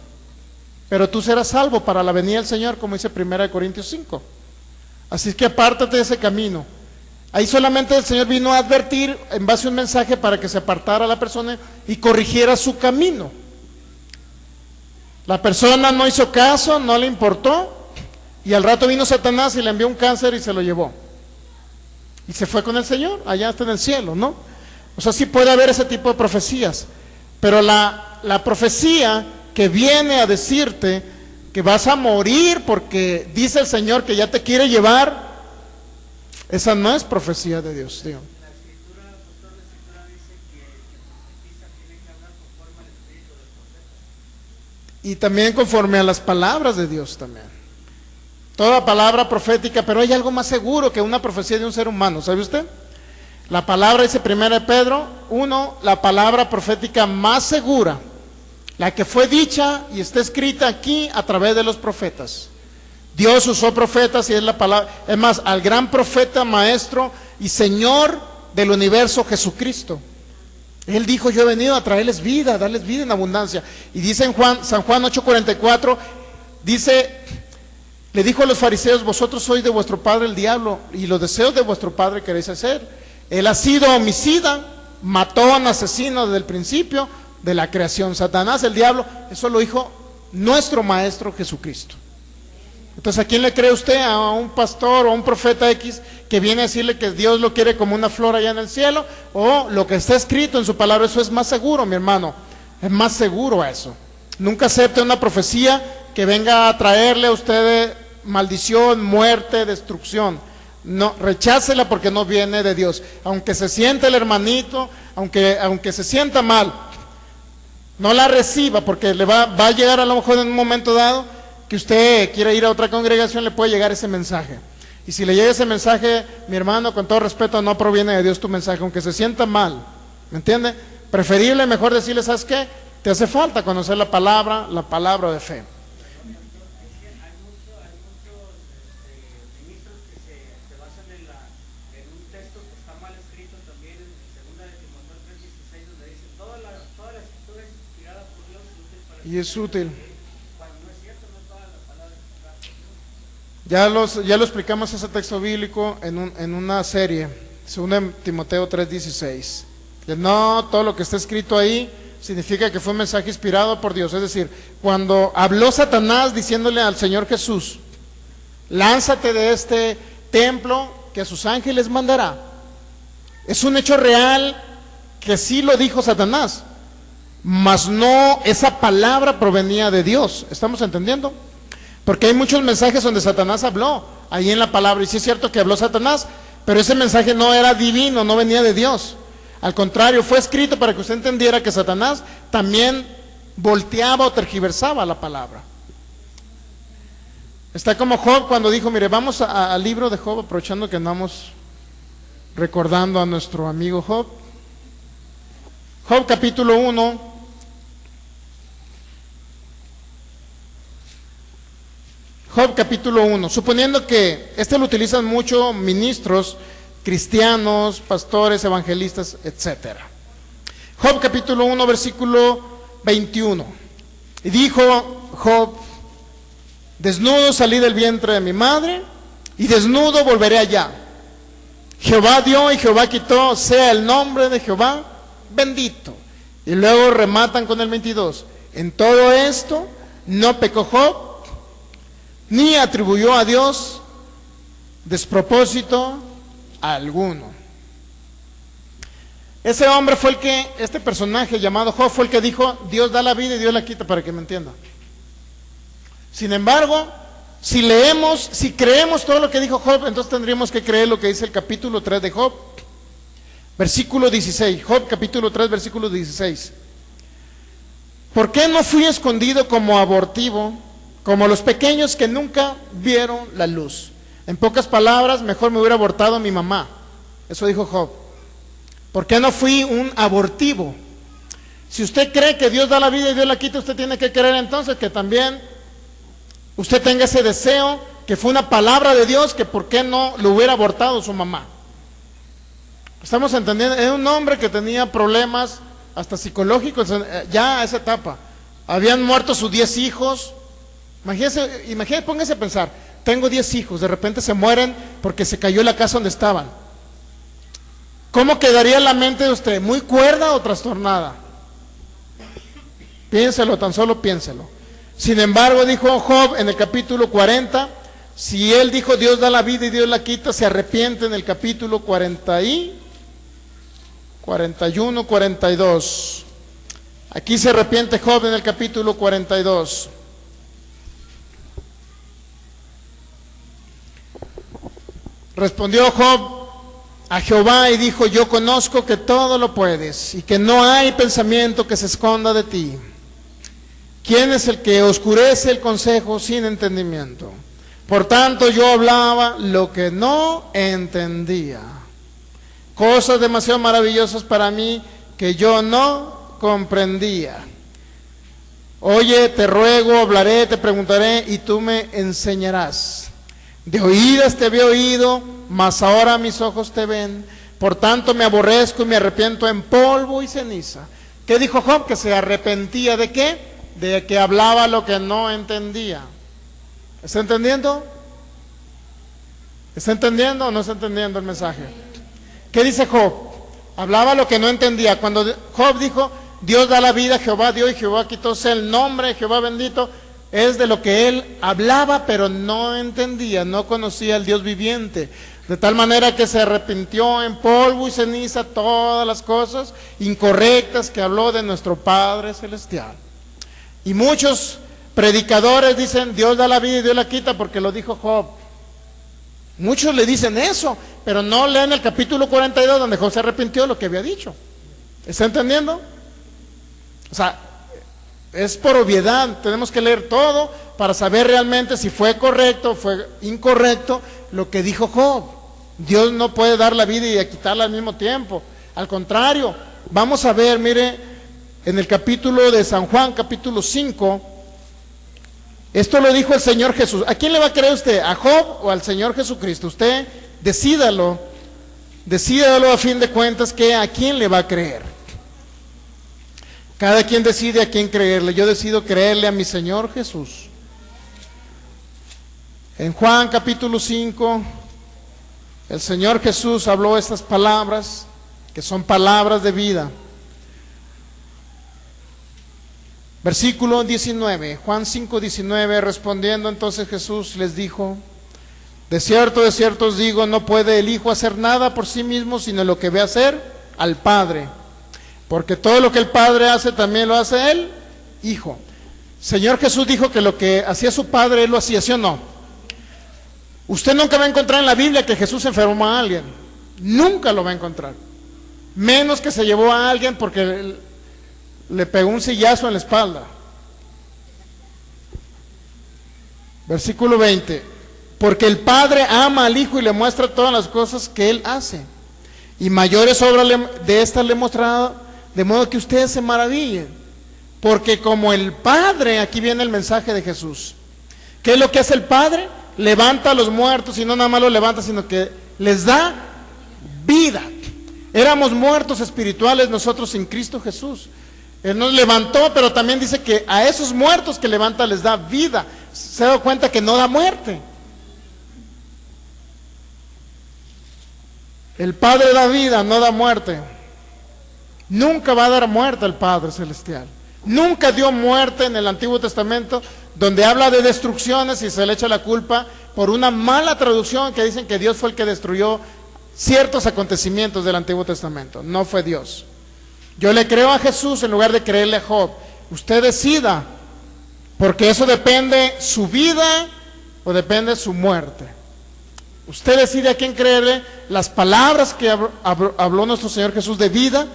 Pero tú serás salvo para la venida del Señor, como dice 1 Corintios 5. Así que apártate de ese camino. Ahí solamente el Señor vino a advertir en base a un mensaje para que se apartara la persona y corrigiera su camino. La persona no hizo caso, no le importó, y al rato vino Satanás y le envió un cáncer y se lo llevó. Y se fue con el Señor, allá está en el cielo, ¿no? O sea, sí puede haber ese tipo de profecías, pero la profecía que viene a decirte que vas a morir porque dice el Señor que ya te quiere llevar, esa no es profecía de Dios, Dios. La escritura, pastor, la escritura dice que el profetista tiene que hablar conforme al espíritu del profeta. Y también conforme a las palabras de Dios también. Toda palabra profética, pero hay algo más seguro que una profecía de un ser humano, ¿sabe usted? La palabra, dice 1 Pedro 1, la palabra profética más segura, la que fue dicha y está escrita aquí a través de los profetas. Dios usó profetas y es la palabra, es más, al gran profeta, maestro y Señor del universo, Jesucristo. Él dijo, yo he venido a traerles vida, a darles vida en abundancia. Y dice en San Juan 8:44, dice, le dijo a los fariseos, vosotros sois de vuestro padre el diablo, y los deseos de vuestro padre queréis hacer. Él ha sido homicida, matón, asesino desde el principio de la creación. Satanás, el diablo, eso lo dijo nuestro maestro Jesucristo. Entonces, ¿a quién le cree usted? ¿A un pastor o a un profeta X que viene a decirle que Dios lo quiere como una flor allá en el cielo? ¿O lo que está escrito en su palabra? Eso es más seguro, mi hermano. Es más seguro eso. Nunca acepte una profecía que venga a traerle a usted maldición, muerte, destrucción. No, rechácela porque no viene de Dios. Aunque se sienta el hermanito, aunque se sienta mal, no la reciba, porque le va a llegar a lo mejor en un momento dado que usted quiere ir a otra congregación, le puede llegar ese mensaje. Y si le llega ese mensaje, mi hermano, con todo respeto, no proviene de Dios tu mensaje, aunque se sienta mal. ¿Me entiende? Preferible, mejor decirle, ¿sabes qué? Te hace falta conocer la palabra de fe. Hay muchos ministros que se basan en un texto que está mal escrito también en 2 de Timoteo 3:16, donde dice, toda la escritura es inspirada por Dios y útil para Y es útil. Cuando no es cierto, no todas las palabras son Ya lo explicamos ese texto bíblico en una serie, 2 Timoteo 3:16. Que no todo lo que está escrito ahí significa que fue un mensaje inspirado por Dios. Es decir, cuando habló Satanás diciéndole al Señor Jesús, lánzate de este templo que a sus ángeles mandará, es un hecho real que sí lo dijo Satanás, mas no, esa palabra provenía de Dios. ¿Estamos entendiendo? Porque hay muchos mensajes donde Satanás habló ahí en la palabra, y sí es cierto que habló Satanás, pero ese mensaje no era divino, no venía de Dios. Al contrario, fue escrito para que usted entendiera que Satanás también volteaba o tergiversaba la palabra. Está como Job cuando dijo, mire, vamos al libro de Job, aprovechando que andamos recordando a nuestro amigo Job. Job capítulo 1. Job capítulo 1, suponiendo que lo utilizan mucho ministros cristianos, pastores, evangelistas, etcétera. Job capítulo 1, versículo 21. Y dijo Job, desnudo salí del vientre de mi madre, y desnudo volveré allá. Jehová dio y Jehová quitó, sea el nombre de Jehová bendito. Y luego rematan con el 22. En todo esto no pecó Job, ni atribuyó a Dios despropósito alguno. Ese hombre fue este personaje llamado Job fue el que dijo, Dios da la vida y Dios la quita, para que me entienda. Sin embargo, si creemos todo lo que dijo Job, entonces tendríamos que creer lo que dice el capítulo 3 de Job, versículo 16. Job capítulo 3, versículo 16. ¿Por qué no fui escondido como abortivo, como los pequeños que nunca vieron la luz? En pocas palabras, mejor me hubiera abortado mi mamá. Eso dijo Job. ¿Por qué no fui un abortivo? Si usted cree que Dios da la vida y Dios la quita, usted tiene que creer entonces que también usted tenga ese deseo, que fue una palabra de Dios, que por qué no lo hubiera abortado su mamá. ¿Estamos entendiendo? Era un hombre que tenía problemas hasta psicológicos ya a esa etapa. Habían muerto sus 10 hijos. Imagínese, póngase a pensar, tengo 10 hijos, de repente se mueren porque se cayó la casa donde estaban. ¿Cómo quedaría la mente de usted? ¿Muy cuerda o trastornada? Piénselo, tan solo piénselo. Sin embargo, dijo Job en el capítulo 40, si él dijo Dios da la vida y Dios la quita, se arrepiente en el capítulo 40 y 41, 42. Aquí se arrepiente Job en el capítulo 42. Respondió Job a Jehová y dijo, yo conozco que todo lo puedes y que no hay pensamiento que se esconda de ti. ¿Quién es el que oscurece el consejo sin entendimiento? Por tanto yo hablaba lo que no entendía, cosas demasiado maravillosas para mí que yo no comprendía. Oye, te ruego, hablaré, te preguntaré y tú me enseñarás. De oídas te había oído, mas ahora mis ojos te ven. Por tanto me aborrezco y me arrepiento en polvo y ceniza. ¿Qué dijo Job? Que se arrepentía ¿de qué? De que hablaba lo que no entendía. ¿Está entendiendo? ¿Está entendiendo o no está entendiendo el mensaje? ¿Qué dice Job? Hablaba lo que no entendía. Cuando Job dijo, Dios da la vida, Jehová dio y Jehová quitó, sea el nombre de Jehová bendito, es de lo que él hablaba, pero no entendía, no conocía al Dios viviente. De tal manera que se arrepintió en polvo y ceniza todas las cosas incorrectas que habló de nuestro Padre Celestial. Y muchos predicadores dicen, Dios da la vida y Dios la quita porque lo dijo Job. Muchos le dicen eso, pero no leen el capítulo 42 donde Job se arrepintió de lo que había dicho. ¿Está entendiendo? O sea, es por obviedad, tenemos que leer todo para saber realmente si fue correcto o fue incorrecto lo que dijo Job. Dios no puede dar la vida y quitarla al mismo tiempo. Al contrario, vamos a ver, mire, en el capítulo de San Juan, capítulo 5, esto lo dijo el Señor Jesús. ¿A quién le va a creer usted? ¿A Job o al Señor Jesucristo? Usted decídalo a fin de cuentas que a quién le va a creer. Cada quien decide a quién creerle. Yo decido creerle a mi Señor Jesús. En Juan capítulo 5, el Señor Jesús habló estas palabras, que son palabras de vida. Versículo 19, Juan 5, 19, respondiendo entonces Jesús les dijo: de cierto os digo, no puede el Hijo hacer nada por sí mismo, sino lo que ve hacer al Padre. Porque todo lo que el Padre hace, también lo hace el Hijo. Señor Jesús dijo que lo que hacía su Padre, Él lo hacía, ¿sí o no? Usted nunca va a encontrar en la Biblia que Jesús enfermó a alguien. Nunca lo va a encontrar. Menos que se llevó a alguien porque le pegó un sillazo en la espalda. Versículo 20. Porque el Padre ama al Hijo y le muestra todas las cosas que Él hace. Y mayores obras de estas le he mostrado, de modo que ustedes se maravillen. Porque como el Padre, aquí viene el mensaje de Jesús. ¿Qué es lo que hace el Padre? Levanta a los muertos, y no nada más los levanta, sino que les da vida. Éramos muertos espirituales nosotros en Cristo Jesús. Él nos levantó, pero también dice que a esos muertos que levanta les da vida. Se da cuenta que no da muerte. El Padre da vida, no da muerte. Nunca va a dar muerte el Padre Celestial. Nunca dio muerte en el Antiguo Testamento, donde habla de destrucciones y se le echa la culpa por una mala traducción que dicen que Dios fue el que destruyó ciertos acontecimientos del Antiguo Testamento. No fue Dios. Yo le creo a Jesús en lugar de creerle a Job. Usted decida, porque eso depende su vida o depende su muerte. Usted decide a quién creerle, las palabras que habló nuestro Señor Jesús de vida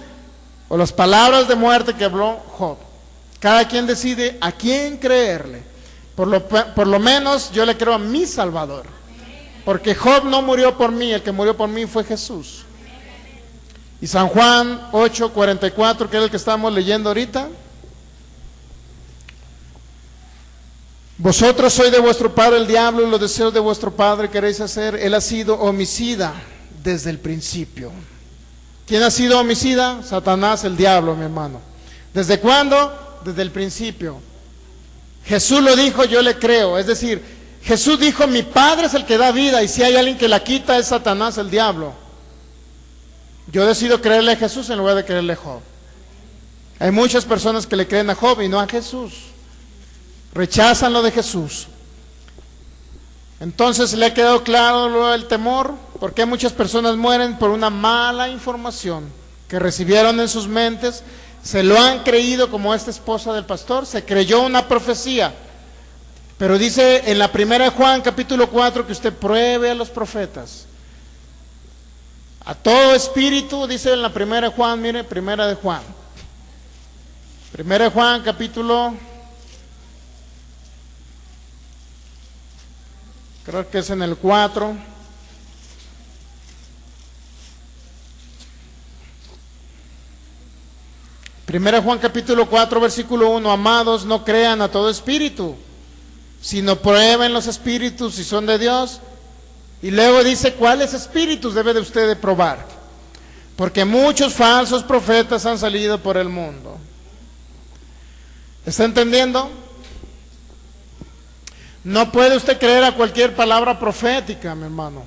o las palabras de muerte que habló Job. Cada quien decide a quién creerle. Por lo menos yo le creo a mi Salvador. Porque Job no murió por mí, el que murió por mí fue Jesús. Y San Juan 8:44, que es el que estamos leyendo ahorita. Vosotros sois de vuestro padre el diablo, y los deseos de vuestro padre queréis hacer. Él ha sido homicida desde el principio. ¿Quién ha sido homicida? Satanás, el diablo, mi hermano. ¿Desde cuándo? Desde el principio. Jesús lo dijo, yo le creo. Es decir, Jesús dijo, mi Padre es el que da vida, y si hay alguien que la quita es Satanás, el diablo. Yo decido creerle a Jesús en lugar de creerle a Job. Hay muchas personas que le creen a Job y no a Jesús. Rechazan lo de Jesús. Entonces le ha quedado claro lo del temor, porque muchas personas mueren por una mala información que recibieron en sus mentes, se lo han creído, como esta esposa del pastor, se creyó una profecía. Pero dice en la primera de Juan capítulo 4 que usted pruebe a los profetas. A todo espíritu, dice en la primera de Juan, mire, primera de Juan. Primera de Juan capítulo, creo que es en el 4. Primera Juan capítulo 4, versículo 1. Amados, no crean a todo espíritu, sino prueben los espíritus si son de Dios. Y luego dice, ¿cuáles espíritus debe de usted de probar? Porque muchos falsos profetas han salido por el mundo. ¿Está entendiendo? No puede usted creer a cualquier palabra profética, mi hermano,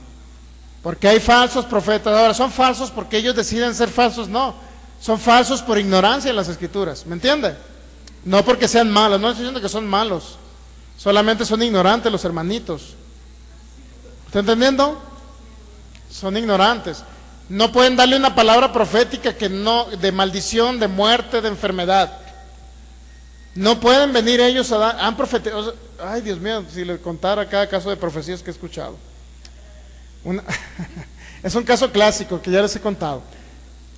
porque hay falsos profetas. Ahora, ¿son falsos porque ellos deciden ser falsos? No, son falsos por ignorancia en las Escrituras, ¿me entiende? No porque sean malos, no estoy diciendo que son malos, solamente son ignorantes los hermanitos. ¿Está entendiendo? Son ignorantes. No pueden darle una palabra profética que no, de maldición, de muerte, de enfermedad. No pueden venir ellos a dar, han profetizado. Ay, Dios mío, si les contara cada caso de profecías que he escuchado. Es un caso clásico que ya les he contado.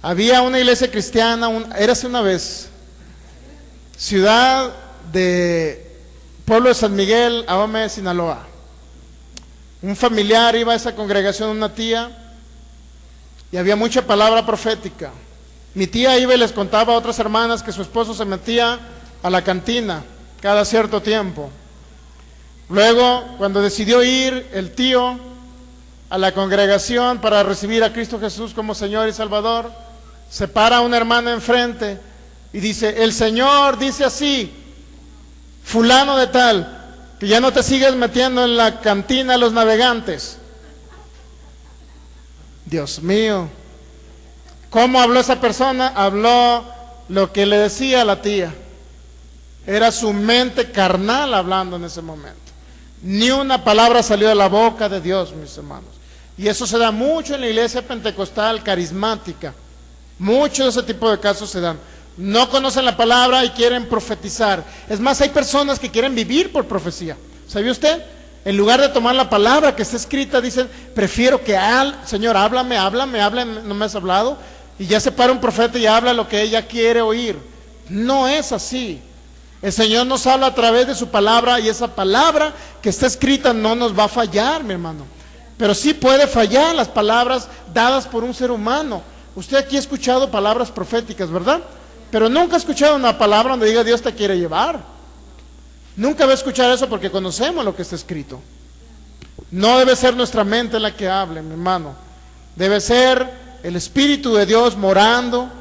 Había una iglesia cristiana, érase una vez, ciudad de pueblo de San Miguel, Ahome, Sinaloa. Un familiar iba a esa congregación, una tía, y había mucha palabra profética. Mi tía iba y les contaba a otras hermanas que su esposo se metía a la cantina cada cierto tiempo. Luego, cuando decidió ir el tío a la congregación para recibir a Cristo Jesús como Señor y Salvador, se para una hermana enfrente y dice, el Señor dice así, fulano de tal, que ya no te sigues metiendo en la cantina de los navegantes. Dios mío, ¿cómo habló esa persona? Habló lo que le decía a la tía. Era su mente carnal hablando en ese momento. Ni una palabra salió de la boca de Dios, mis hermanos. Y eso se da mucho en la iglesia pentecostal carismática. Muchos de ese tipo de casos se dan. No conocen la palabra y quieren profetizar. Es más, hay personas que quieren vivir por profecía. ¿Sabía usted? En lugar de tomar la palabra que está escrita, dicen, prefiero que Señor, háblame, no me has hablado. Y ya se para un profeta y habla lo que ella quiere oír. No es así. El Señor nos habla a través de su palabra, y esa palabra que está escrita no nos va a fallar, mi hermano. Pero sí puede fallar las palabras dadas por un ser humano. Usted aquí ha escuchado palabras proféticas, ¿verdad? Pero nunca ha escuchado una palabra donde diga Dios te quiere llevar. Nunca va a escuchar eso porque conocemos lo que está escrito. No debe ser nuestra mente la que hable, mi hermano. Debe ser el Espíritu de Dios morando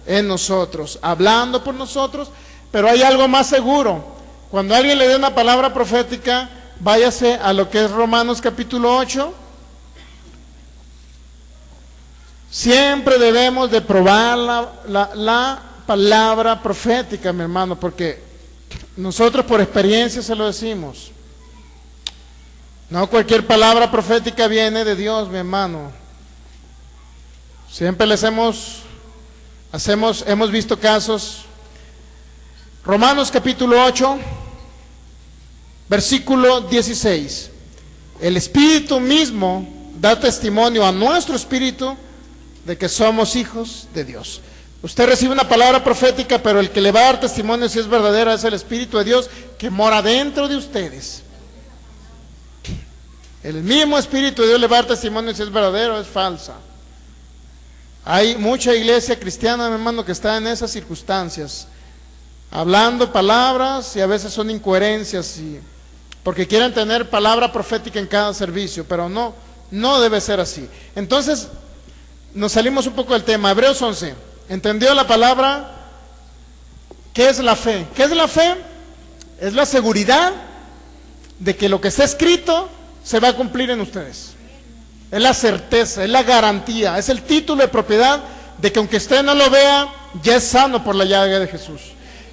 en nosotros, hablando por nosotros. Pero hay algo más seguro. Cuando alguien le dé una palabra profética, váyase a lo que es Romanos capítulo 8. Siempre debemos de probar la palabra profética, mi hermano, porque nosotros por experiencia se lo decimos. No cualquier palabra profética viene de Dios, mi hermano. Siempre hemos visto casos. Romanos capítulo 8, versículo 16. El Espíritu mismo da testimonio a nuestro espíritu de que somos hijos de Dios. Usted recibe una palabra profética, pero el que le va a dar testimonio si es verdadera es el Espíritu de Dios que mora dentro de ustedes. El mismo Espíritu de Dios le va a dar testimonio si es verdadero o es falsa. Hay mucha iglesia cristiana, mi hermano, que está en esas circunstancias, hablando palabras y a veces son incoherencias, porque quieren tener palabra profética en cada servicio, pero no debe ser así. Entonces, nos salimos un poco del tema. Hebreos 11, ¿entendió la palabra? ¿Qué es la fe? ¿Qué es la fe? Es la seguridad de que lo que está escrito se va a cumplir en ustedes. Es la certeza, es la garantía, es el título de propiedad de que aunque usted no lo vea, ya es sano por la llaga de Jesús.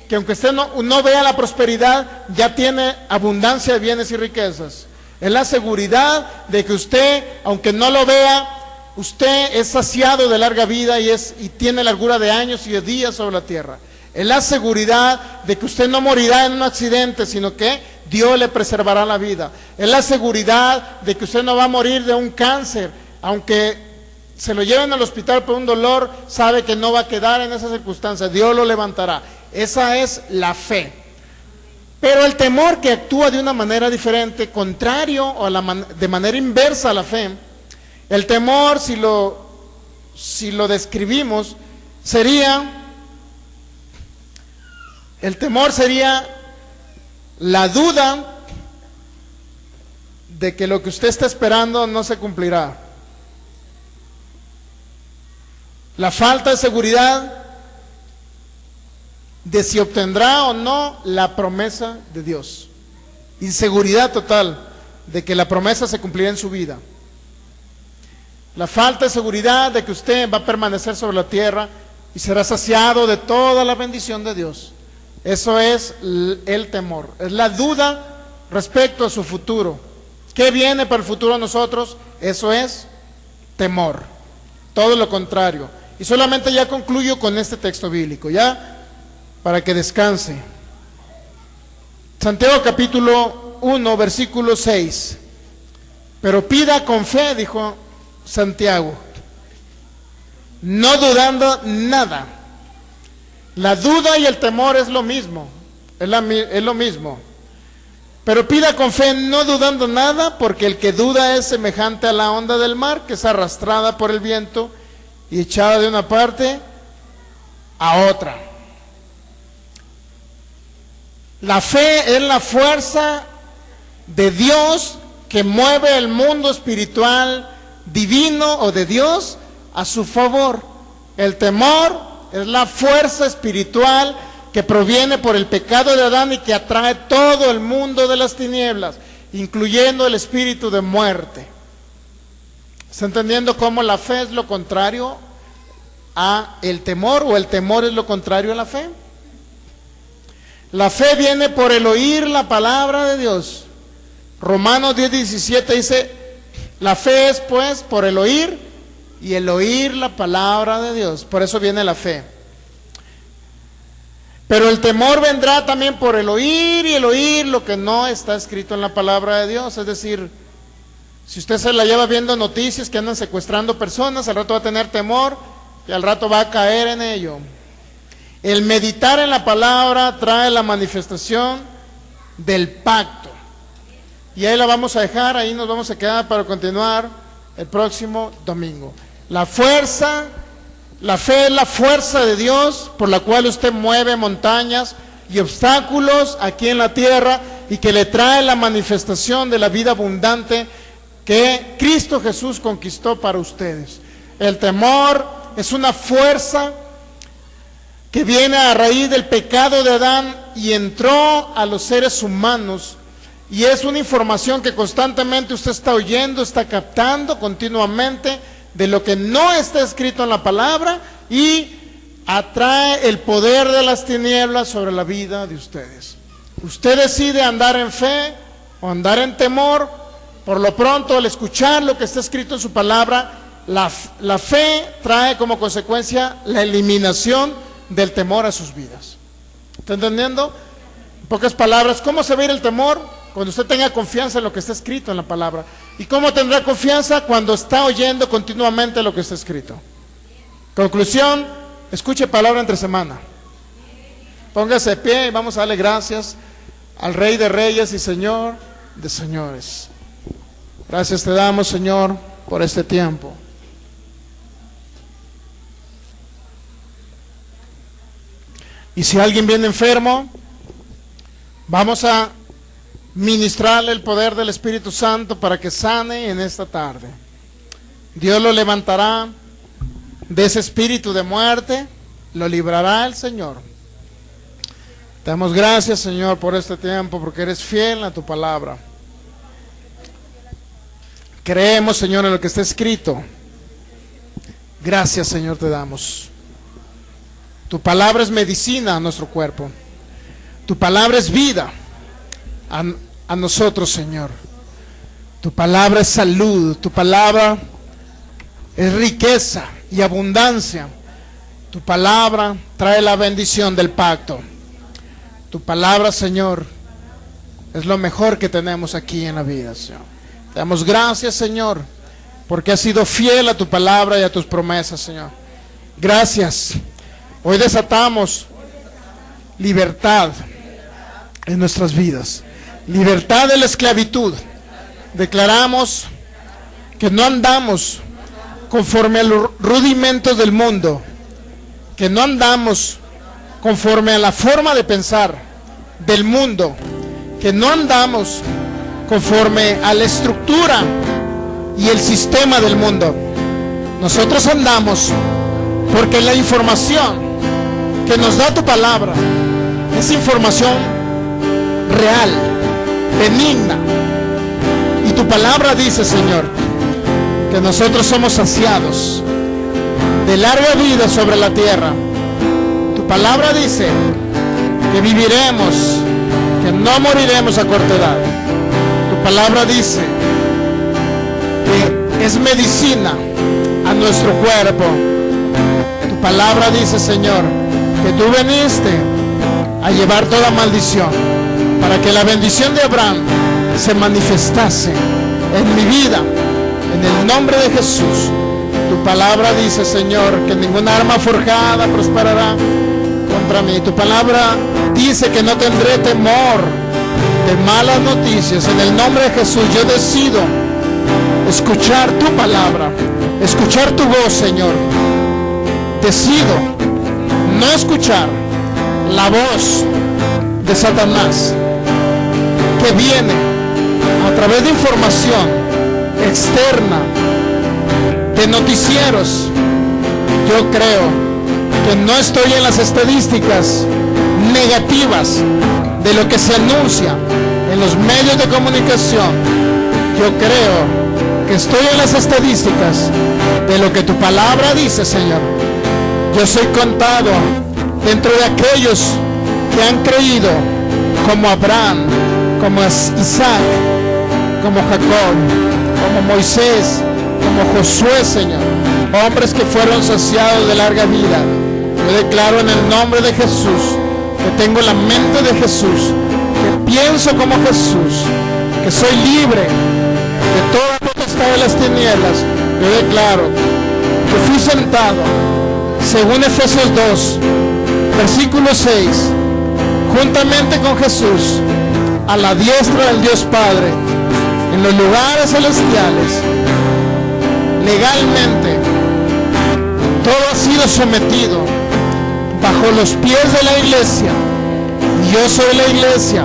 Que aunque usted no vea la prosperidad, ya tiene abundancia de bienes y riquezas. Es la seguridad de que usted, aunque no lo vea, usted es saciado de larga vida y tiene largura de años y de días sobre la tierra. Es la seguridad de que usted no morirá en un accidente, sino que Dios le preservará la vida. Es la seguridad de que usted no va a morir de un cáncer, aunque se lo lleven al hospital por un dolor, sabe que no va a quedar en esas circunstancias, Dios lo levantará. Esa es la fe. Pero el temor, que actúa de una manera diferente, contrario o de manera inversa a la fe, el temor, si lo describimos, el temor sería la duda de que lo que usted está esperando no se cumplirá. La falta de seguridad de si obtendrá o no la promesa de Dios. Inseguridad total de que la promesa se cumplirá en su vida. La falta de seguridad de que usted va a permanecer sobre la tierra y será saciado de toda la bendición de Dios. Eso es el temor, es la duda respecto a su futuro. ¿Qué viene para el futuro a nosotros? Eso es temor, todo lo contrario. Y solamente ya concluyo con este texto bíblico, ya para que descanse. Santiago capítulo 1, versículo 6. Pero pida con fe, dijo Santiago, no dudando nada. La duda y el temor es lo mismo, es lo mismo. Pero pida con fe, no dudando nada, porque el que duda es semejante a la onda del mar, que es arrastrada por el viento y echada de una parte a otra. La fe es la fuerza de Dios que mueve el mundo espiritual, divino o de Dios a su favor. El temor es la fuerza espiritual que proviene por el pecado de Adán y que atrae todo el mundo de las tinieblas, incluyendo el espíritu de muerte. ¿Está entendiendo cómo la fe es lo contrario a el temor, o el temor es lo contrario a la fe? La fe viene por el oír la palabra de Dios. Romanos 10:17 dice, la fe es pues por el oír, y el oír la palabra de Dios. Por eso viene la fe. Pero el temor vendrá también por el oír, y el oír lo que no está escrito en la palabra de Dios. Es decir, si usted se la lleva viendo noticias que andan secuestrando personas, al rato va a tener temor y al rato va a caer en ello. El meditar en la palabra trae la manifestación del pacto. Y ahí la vamos a dejar, ahí nos vamos a quedar para continuar el próximo domingo. La fe es la fuerza de Dios por la cual usted mueve montañas y obstáculos aquí en la tierra y que le trae la manifestación de la vida abundante que Cristo Jesús conquistó para ustedes. El temor es una fuerza que viene a raíz del pecado de Adán y entró a los seres humanos, y es una información que constantemente usted está oyendo, está captando continuamente de lo que no está escrito en la palabra, y atrae el poder de las tinieblas sobre la vida de ustedes. Usted decide andar en fe o andar en temor. Por lo pronto, al escuchar lo que está escrito en su palabra, la fe trae como consecuencia la eliminación del temor a sus vidas. ¿Está entendiendo? En pocas palabras, ¿cómo se va a ir el temor? Cuando usted tenga confianza en lo que está escrito en la palabra. ¿Y cómo tendrá confianza? Cuando está oyendo continuamente lo que está escrito. Conclusión, escuche palabra entre semana. Póngase de pie y vamos a darle gracias al Rey de Reyes y Señor de Señores. Gracias te damos, Señor, por este tiempo. Y si alguien viene enfermo, vamos a ministrarle el poder del Espíritu Santo para que sane en esta tarde. Dios lo levantará de ese espíritu de muerte, lo librará el Señor. Te damos gracias, Señor, por este tiempo, porque eres fiel a tu palabra. Creemos, Señor, en lo que está escrito. Gracias, Señor, te damos. Tu palabra es medicina a nuestro cuerpo. Tu palabra es vida a nosotros, Señor. Tu palabra es salud. Tu palabra es riqueza y abundancia. Tu palabra trae la bendición del pacto. Tu palabra, Señor, es lo mejor que tenemos aquí en la vida, Señor. Te damos gracias, Señor, porque has sido fiel a tu palabra y a tus promesas, Señor. Gracias. Hoy desatamos libertad en nuestras vidas. Libertad de la esclavitud. Declaramos que no andamos conforme a los rudimentos del mundo, que no andamos conforme a la forma de pensar del mundo, que no andamos conforme a la estructura y el sistema del mundo. Nosotros andamos porque la información que nos da tu palabra es información real, benigna. Y tu palabra dice, Señor, que nosotros somos saciados de larga vida sobre la tierra. Tu palabra dice que viviremos, que no moriremos a corta edad. Tu palabra dice que es medicina a nuestro cuerpo. Tu palabra dice, Señor, que tú viniste a llevar toda maldición para que la bendición de Abraham se manifestase en mi vida, en el nombre de Jesús. Tu palabra dice, Señor, que ninguna arma forjada prosperará contra mí. Tu palabra dice que no tendré temor de malas noticias. En el nombre de Jesús yo decido escuchar tu palabra, escuchar tu voz, Señor. Decido no escuchar la voz de Satanás que viene a través de información externa, de noticieros. Yo creo que no estoy en las estadísticas negativas de lo que se anuncia en los medios de comunicación. Yo creo que estoy en las estadísticas de lo que tu palabra dice, Señor. Yo soy contado dentro de aquellos que han creído, como Abraham, como Isaac, como Jacob, como Moisés, como Josué, Señor, hombres que fueron saciados de larga vida. Yo declaro en el nombre de Jesús que tengo la mente de Jesús, que pienso como Jesús, que soy libre de toda potestad de las tinieblas. Yo declaro que fui sentado, según Efesios 2, versículo 6, juntamente con Jesús, a la diestra del Dios Padre, en los lugares celestiales. Legalmente, todo ha sido sometido bajo los pies de la iglesia. Yo soy la iglesia,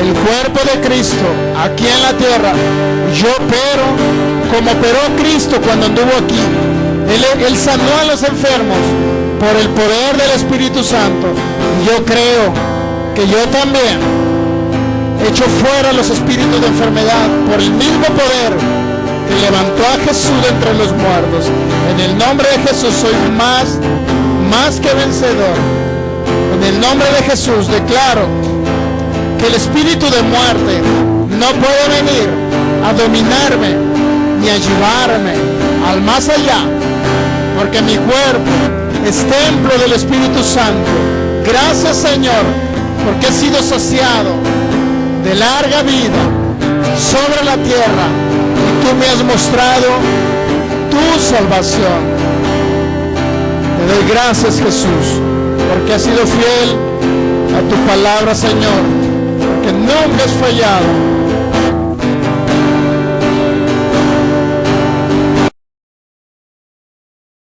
el cuerpo de Cristo, aquí en la tierra. Yo opero como operó Cristo cuando anduvo aquí. Él sanó a los enfermos por el poder del Espíritu Santo. Y yo creo que yo también echo fuera los espíritus de enfermedad por el mismo poder que levantó a Jesús de entre los muertos. En el nombre de Jesús soy más que vencedor. En el nombre de Jesús declaro que el espíritu de muerte no puede venir a dominarme ni a llevarme al más allá, porque mi cuerpo es templo del Espíritu Santo. Gracias, Señor, porque he sido saciado de larga vida sobre la tierra y tú me has mostrado tu salvación. Te doy gracias, Jesús, porque has sido fiel a tu palabra, Señor, porque nunca has fallado.